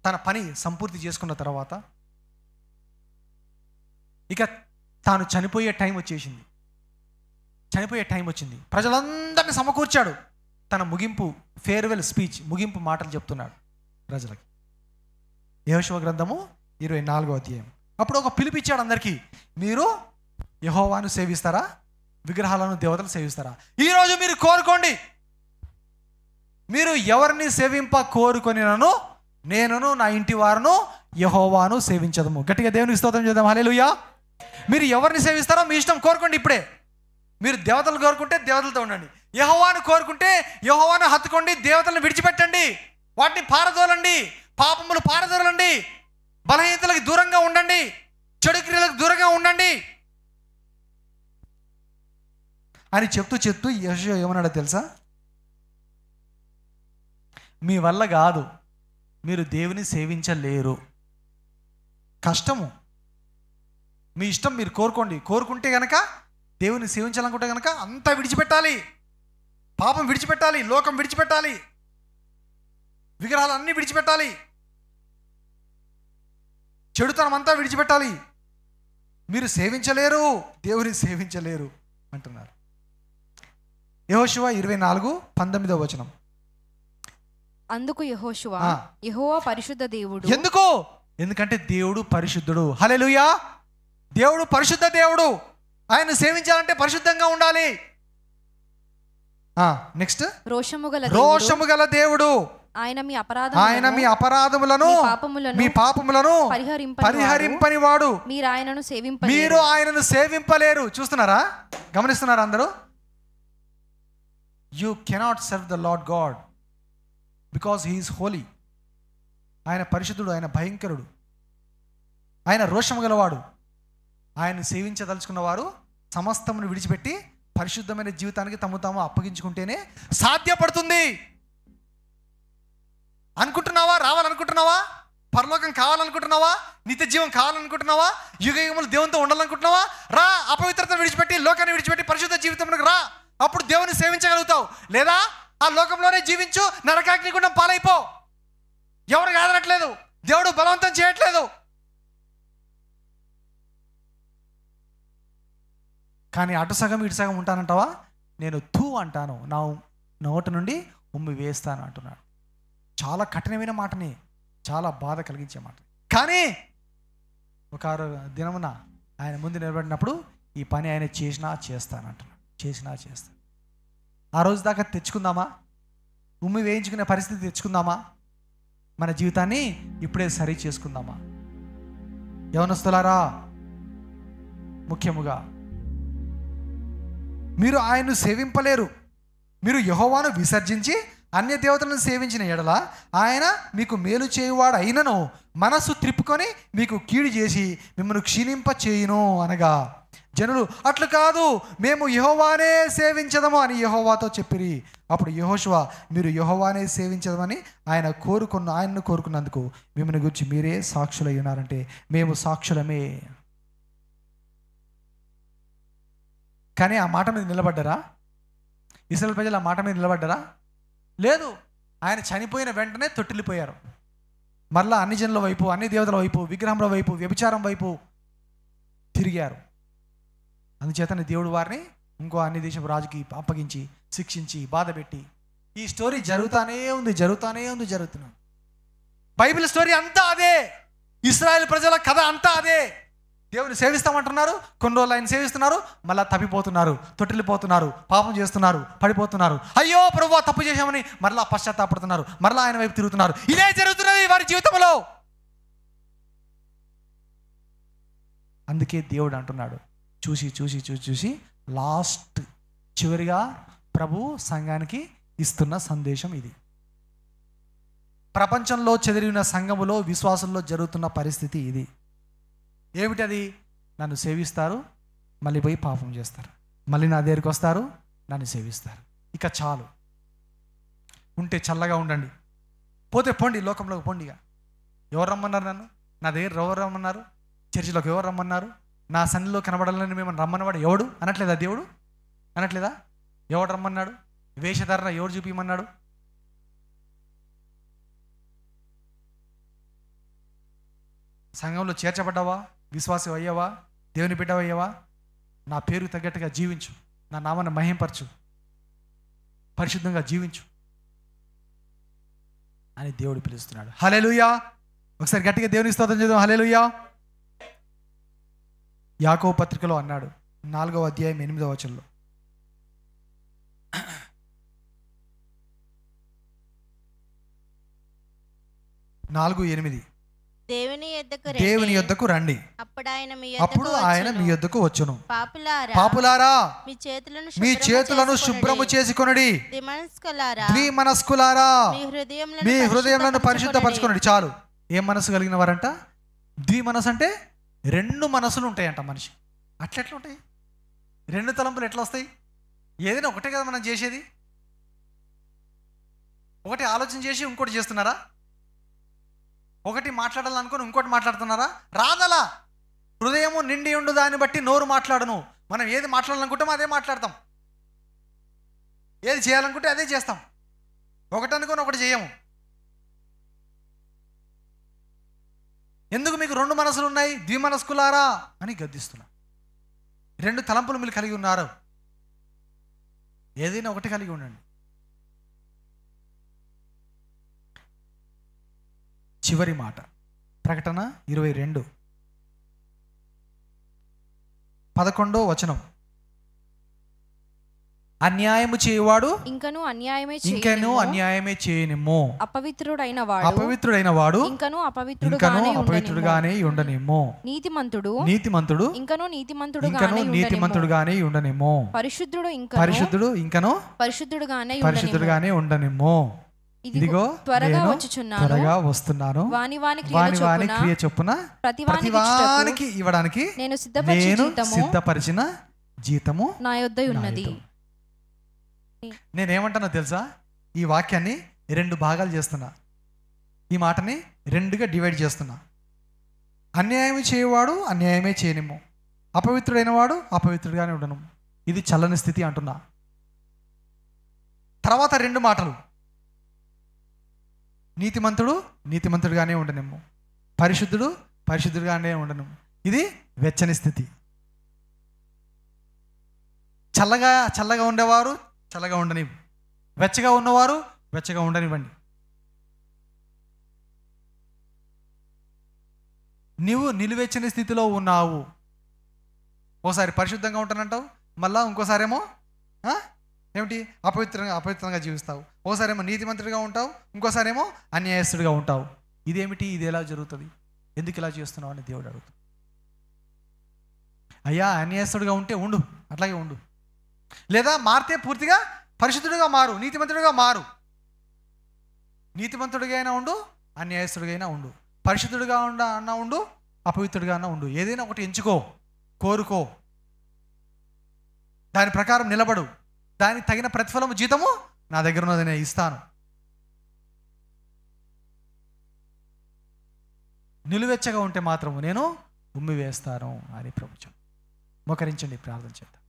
తన పని సంపూర్తి చేసుకున్న తర్వాత, ఇక తాను చనిపోయే టైం వచ్చేసింది. చనిపోయే టైం వచ్చింది. ప్రజలందరినీ సమకూర్చాడు. తన ముగింపు, ఫేర్వెల్ స్పీచ్, ముగింపు మాటలు చెప్తున్నాడు ప్రజలకి. యెహోషువ గ్రంథము 24వ అధ్యాయం. అప్పుడు ఒక పిలిపిచ్చాడు అందరికీ. మీరు యెహోవాను సేవిస్తారా, విగ్రహాలను, దేవతలు సేవిస్తారా? ఈరోజు మీరు కోరుకోండి. మీరు ఎవరిని సేవింప కోరుకొనినను నేనును నా ఇంటి వారును యెహోవాను సేవించదము. గట్టిగా దేవునికి స్తోత్రం చేద్దాం. హల్లెలూయా. మీరు ఎవరిని సేవిస్తారో మీ ఇష్టం, కోరుకోండి ఇప్పుడే. మీరు దేవతలు కోరుకుంటే దేవతలతో ఉండండి, యెహోవాను కోరుకుంటే యెహోవాను హత్తుకోండి, దేవతలను విడిచిపెట్టండి, వాటిని పారదోలండి, పాపములు పారదోలండి, బలహీనతలకు దూరంగా ఉండండి, చెడు క్రియలకు దూరంగా ఉండండి అని చెప్తూ యెహోషువ ఏమన్నాడో తెలుసా? మీ వల్ల కాదు, మీరు దేవుని సేవించలేరు, కష్టము, మీ ఇష్టం, మీరు కోరుకోండి. కోరుకుంటే గనక, దేవుని సేవించాలనుకుంటే గనక అంతా విడిచిపెట్టాలి, పాపం విడిచిపెట్టాలి, లోకం విడిచిపెట్టాలి, విగ్రహాలు అన్నీ విడిచిపెట్టాలి, చెడుతనం అంతా విడిచిపెట్టాలి. మీరు సేవించలేరు, దేవుని సేవించలేరు అంటున్నారు. యెహోషువ 24:19 వచనం. అందుకు యెహోషువ, యెహోవా పరిశుద్ధ దేవుడు. ఎందుకంటే దేవుడు పరిశుద్ధుడు. హల్లెలూయా. దేవుడు పరిశుద్ధ దేవుడు. ఆయన సేవించాలంటే పరిశుద్ధంగా ఉండాలి. నెక్స్ట్, రోషము గల దేవుడు. ఆయన మీ అపరాధములను, మీ పాపములను పరిహరింపని వాడు. మీరు ఆయనను సేవింపలేరు. చూస్తున్నారా, గమనిస్తున్నారా అందరూ? You cannot serve the lord God because he is Holi. ఆయన పరిశుద్ధుడు, ఆయన భయంకరుడు, ఆయన రోషము గలవాడు. ఆయన్ని సేవించదలుచుకున్న వారు సమస్తమును విడిచిపెట్టి పరిశుద్ధమైన జీవితానికి తమ తాము అప్పగించుకుంటేనే సాధ్యపడుతుంది. అనుకుంటున్నావా? రావాలనుకుంటున్నావా? పరలోకం కావాలనుకుంటున్నావా? నిత్య జీవం కావాలనుకుంటున్నావా? యుగయుగములు దేవునితో ఉండాలనుకుంటున్నావా? రా, అపవిత్రతను విడిచిపెట్టి, లోకాన్ని విడిచిపెట్టి పరిశుద్ధ జీవితంలోకి రా. అప్పుడు దేవుని సేవించగలుగుతావు. లేదా ఆ లోకంలోనే జీవించు, నరకాగ్నిగుండం పాలైపో. ఎవరు కాదనట్లేదు, దేవుడు బలవంతం చేయట్లేదు. కానీ అటు సగం ఇటు సగం ఉంటానంటావా? నేను తూ అంటాను, నా నోటి నుండి ఉమ్మి వేస్తాను అంటున్నాడు. చాలా కఠినమైన మాటని, చాలా బాధ కలిగించే మాట. కానీ ఒక దినమున ఆయన ముందు నిలబడినప్పుడు ఈ పని ఆయన చేస్తాను అంటున్నాడు. చేస్తాను. ఆ రోజు దాకా తెచ్చుకుందామా? ఉమ్మి వేయించుకునే పరిస్థితి తెచ్చుకుందామా? మన జీవితాన్ని ఇప్పుడే సరి చేసుకుందామా? యవనస్తులారా, ముఖ్యముగా మీరు ఆయన్ను సేవింపలేరు. మీరు యెహోవాను విసర్జించి అన్య దేవతలను సేవించిన ఎడల ఆయన మీకు మేలు చేయువాడు అయినను మనస్సు త్రిప్పుకొని మీకు కీడు చేసి మిమ్మల్ని క్షీణింప చేయును అనగా, జనులు అట్లు కాదు, మేము యెహోవానే సేవించదము అని యెహోవాతో చెప్పిరి. అప్పుడు యెహోషువ, మీరు యెహోవానే సేవించదమని ఆయనను కోరుకున్నందుకు మిమ్మల్ని గురించి మీరే సాక్షులై ఉన్నారంటే మేము సాక్షులమే. కానీ ఆ మాట మీద నిలబడ్డారా? ఇశ్రాయేలు ప్రజలు ఆ మాట మీద నిలబడ్డారా? లేదు. ఆయన చనిపోయిన వెంటనే తొట్టిల్లిపోయారు. మరలా అన్ని జనుల వైపు, అన్ని దేవతల వైపు, విగ్రహముల వైపు, వ్యభిచారం వైపు తిరిగారు. అందుచేతనే దేవుడు వారిని ఇంకో అన్ని దేశపు రాజుకి అప్పగించి శిక్షించి బాధపెట్టి ఈ స్టోరీ జరుగుతున్నాను. బైబిల్ స్టోరీ అంతా అదే. ఇశ్రాయేల్ ప్రజల కథ అంతా అదే. దేవుని సేవిస్తామంటున్నారు, కొన్ని రోజులు ఆయన సేవిస్తున్నారు, మళ్ళీ తప్పిపోతున్నారు, తొట్టిల్లిపోతున్నారు, పాపం చేస్తున్నారు, పడిపోతున్నారు. అయ్యో ప్రభువా తప్పు చేశామని మరలా పశ్చాత్తాపడుతున్నారు, మరలా ఆయన వైపు తిరుగుతున్నారు. ఇదే జరుగుతున్నది వారి జీవితంలో. అందుకే దేవుడు అంటున్నాడు, చూసి లాస్ట్ చివరిగా ప్రభు సంఘానికి ఇస్తున్న సందేశం ఇది. ప్రపంచంలో చెదిరిన సంఘములో విశ్వాసంలో జరుగుతున్న పరిస్థితి ఇది. ఏమిటది? నన్ను సేవిస్తారు, మళ్ళీ పోయి పాపం చేస్తారు, మళ్ళీ నా దగ్గరికి వస్తారు, నన్ను సేవిస్తారు. ఇక చాలు, ఉంటే చల్లగా ఉండండి, పోతే పోండి, లోకంలోకి పోండిగా. ఎవరు రమ్మన్నారు నన్ను? నా దగ్గర ఎవరు రమ్మన్నారు? చర్చిలోకి ఎవరు రమ్మన్నారు? నా సన్నిలో కనబడాలని మేము రమ్మన్నవాడు ఎవడు అనట్లేదా? దేవుడు అనట్లేదా? ఎవడు రమ్మన్నాడు? వేషధారణ ఎవరు చూపించమన్నాడు? సంఘంలో చేర్చబడ్డావా? విశ్వాసం అయ్యావా? దేవుని బిడ్డవయ్యావా? నా పేరు తగ్గట్టుగా జీవించు, నా నామాన్ని మహింపరచు, పరిశుద్ధంగా జీవించు అని దేవుడు పిలుస్తున్నాడు. హల్లెలూయా. ఒకసారి గట్టిగా దేవుని స్తోత్రం చేద్దాం. హల్లెలూయా. యాకోబు పత్రికలో అన్నాడు, 4వ అధ్యాయం 8వ వచనంలో, దేవుని యొద్దకు రండి, అప్పుడు ఆయన మీ యొద్దకు వచ్చును. పాపులారా మీ చేతులను శుభ్రము చేసుకొనుడి, ద్విమనస్కులారా మీ హృదయములను పరిశుద్ధపరచుకొనుడి. చాలు. ఏం మనసు కలిగిన వారంట? ద్విమనసు అంటే 2 మనసులు ఉంటాయంట మనిషి. అట్లెట్లా ఉంటాయి? 2 తలంపులు ఎట్లా వస్తాయి? ఏదైనా ఒకటే కదా మనం చేసేది. ఒకటి ఆలోచన చేసి ఇంకోటి చేస్తున్నారా? ఒకటి మాట్లాడాలనుకుని ఇంకోటి మాట్లాడుతున్నారా? రాదలా. హృదయము నిండి ఉండు దాన్ని బట్టి నోరు మాట్లాడను. మనం ఏది మాట్లాడాలనుకుంటామో అదే మాట్లాడతాం, ఏది చేయాలనుకుంటే అదే చేస్తాం. ఒకటి అనుకుని ఒకటి చేయము. ఎందుకు మీకు 2 మనసులు ఉన్నాయి? ద్విమనస్కులారా అని గద్దిస్తున్నా. 2 తలంపులు మీరు కలిగి ఉన్నారు. ఏదైనా ఒకటి కలిగి ఉండండి. చివరి మాట, ప్రకటన 22:11 వచనం. అన్యాయము చేయువాడు ఇంకను అన్యాయమే చేయనిమ్ము, అపవిత్రుడైన వాడు ఇంకను అపవిత్రుడుగానే ఉండనిమ్ము, నీతిమంతుడు ఇంకను నీతిమంతుడుగానే ఉండనిమ్ము, పరిశుద్ధుడు ఇంకను పరిశుద్ధుడుగానే ఉండనిమ్ము. ఇదిగో త్వరగా వస్తున్నాను, వాని క్రియ చొప్పున ప్రతివానికి ఇవ్వడానికి నేను సిద్ధపరిచిన జీతము నా యొద్ద ఉన్నది. నేనేమంటానో తెలుసా? ఈ వాక్యాన్ని 2 భాగాలు చేస్తున్నా. ఈ మాటని 2గా డివైడ్ చేస్తున్నా. అన్యాయం చేయవాడు అన్యాయమే చేయనిమ్ము, అపవిత్రుడైన వాడు అపవిత్రుడిగానే ఉండను. ఇది చల్లని స్థితి అంటున్నా. తర్వాత 2 మాటలు, నీతిమంతుడుగానే ఉండనిమ్ము, పరిశుద్ధుడుగానే ఉండను. ఇది వెచ్చని స్థితి. చల్లగా ఉండేవారు చల్లగా ఉండనివ్వు, వెచ్చగా ఉన్నవారు వెచ్చగా ఉండనివ్వండి. నువ్వు నిలువెచ్చని స్థితిలో ఉన్నావు. ఓసారి పరిశుద్ధంగా ఉంటానంటావు, మళ్ళా ఇంకోసారేమో ఏమిటి అపవిత్రంగా జీవిస్తావు. ఓసారేమో నీతిమంతుడిగా ఉంటావు, ఇంకోసారేమో అన్యాయస్తుడిగా ఉంటావు. ఇదేమిటి? ఇది ఎలా జరుగుతుంది? ఎందుకు ఇలా చేస్తున్నావు అని దేవుడు అడుగుతాడు. అయ్యా, అన్యాయస్తుడిగా ఉంటే ఉండు, అట్లాగే ఉండు. లేదా మారితే పూర్తిగా పరిశుద్ధుడిగా మారు, నీతిమంతుడిగా మారు. నీతిమంతుడిగా అయినా ఉండు, అన్యాయస్తుడిగా అయినా ఉండు, పరిశుద్ధుడిగా అన్నా ఉండు, అపవిత్రుడిగా అన్నా ఉండు. ఏదైనా ఒకటి ఎంచుకో, కోరుకో, దాని ప్రకారం నిలబడు. దానికి తగిన ప్రతిఫలము జీతము నా దగ్గర ఉన్నది నేను ఇస్తాను. నిలువెచ్చగా ఉంటే మాత్రము నేను ఉమ్మి వేస్తాను అని ప్రభుత్వం. మోకరించండి, ప్రార్థన చేద్దాం.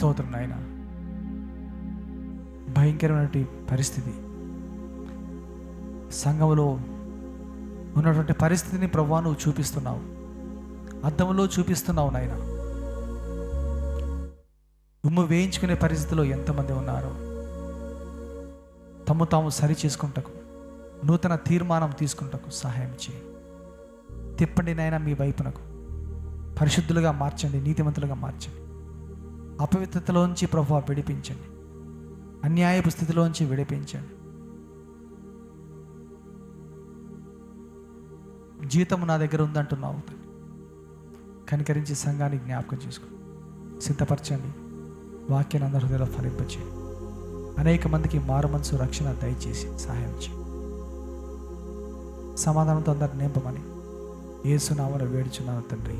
స్తోత్రం నాయన. భయంకరమైనటువంటి పరిస్థితి, సంఘంలో ఉన్నటువంటి పరిస్థితిని ప్రభువా నువ్వు చూపిస్తున్నావు, అద్దంలో చూపిస్తున్నావు నాయన. ఉమ్ము వేయించుకునే పరిస్థితిలో ఎంతమంది ఉన్నారో తమ్ము తాము సరి చేసుకుంటకు, నూతన తీర్మానం తీసుకుంటకు సహాయం చేయి. తిప్పండి నాయన మీ వైపునకు, పరిశుద్ధులుగా మార్చండి, నీతిమంతులుగా మార్చండి. అపవిత్రతలోంచి ప్రభువా విడిపించండి, అన్యాయపు స్థితిలోంచి విడిపించండి. జీతము నా దగ్గర ఉందంటున్నావు తండ్రి, కనికరించి సంఘాన్ని జ్ఞాపకం చేసుకోండి, సిద్ధపరచండి. వాక్యాన్ని అందరి హృదయంలో ఫలింపచేయండి. అనేక మందికి మారు మనసు రక్షణ దయచేసి సహాయం చేయండి. సమాధానంతో అందరు నింపమని యేసు నామమున వేడుచున్నాను తండ్రి.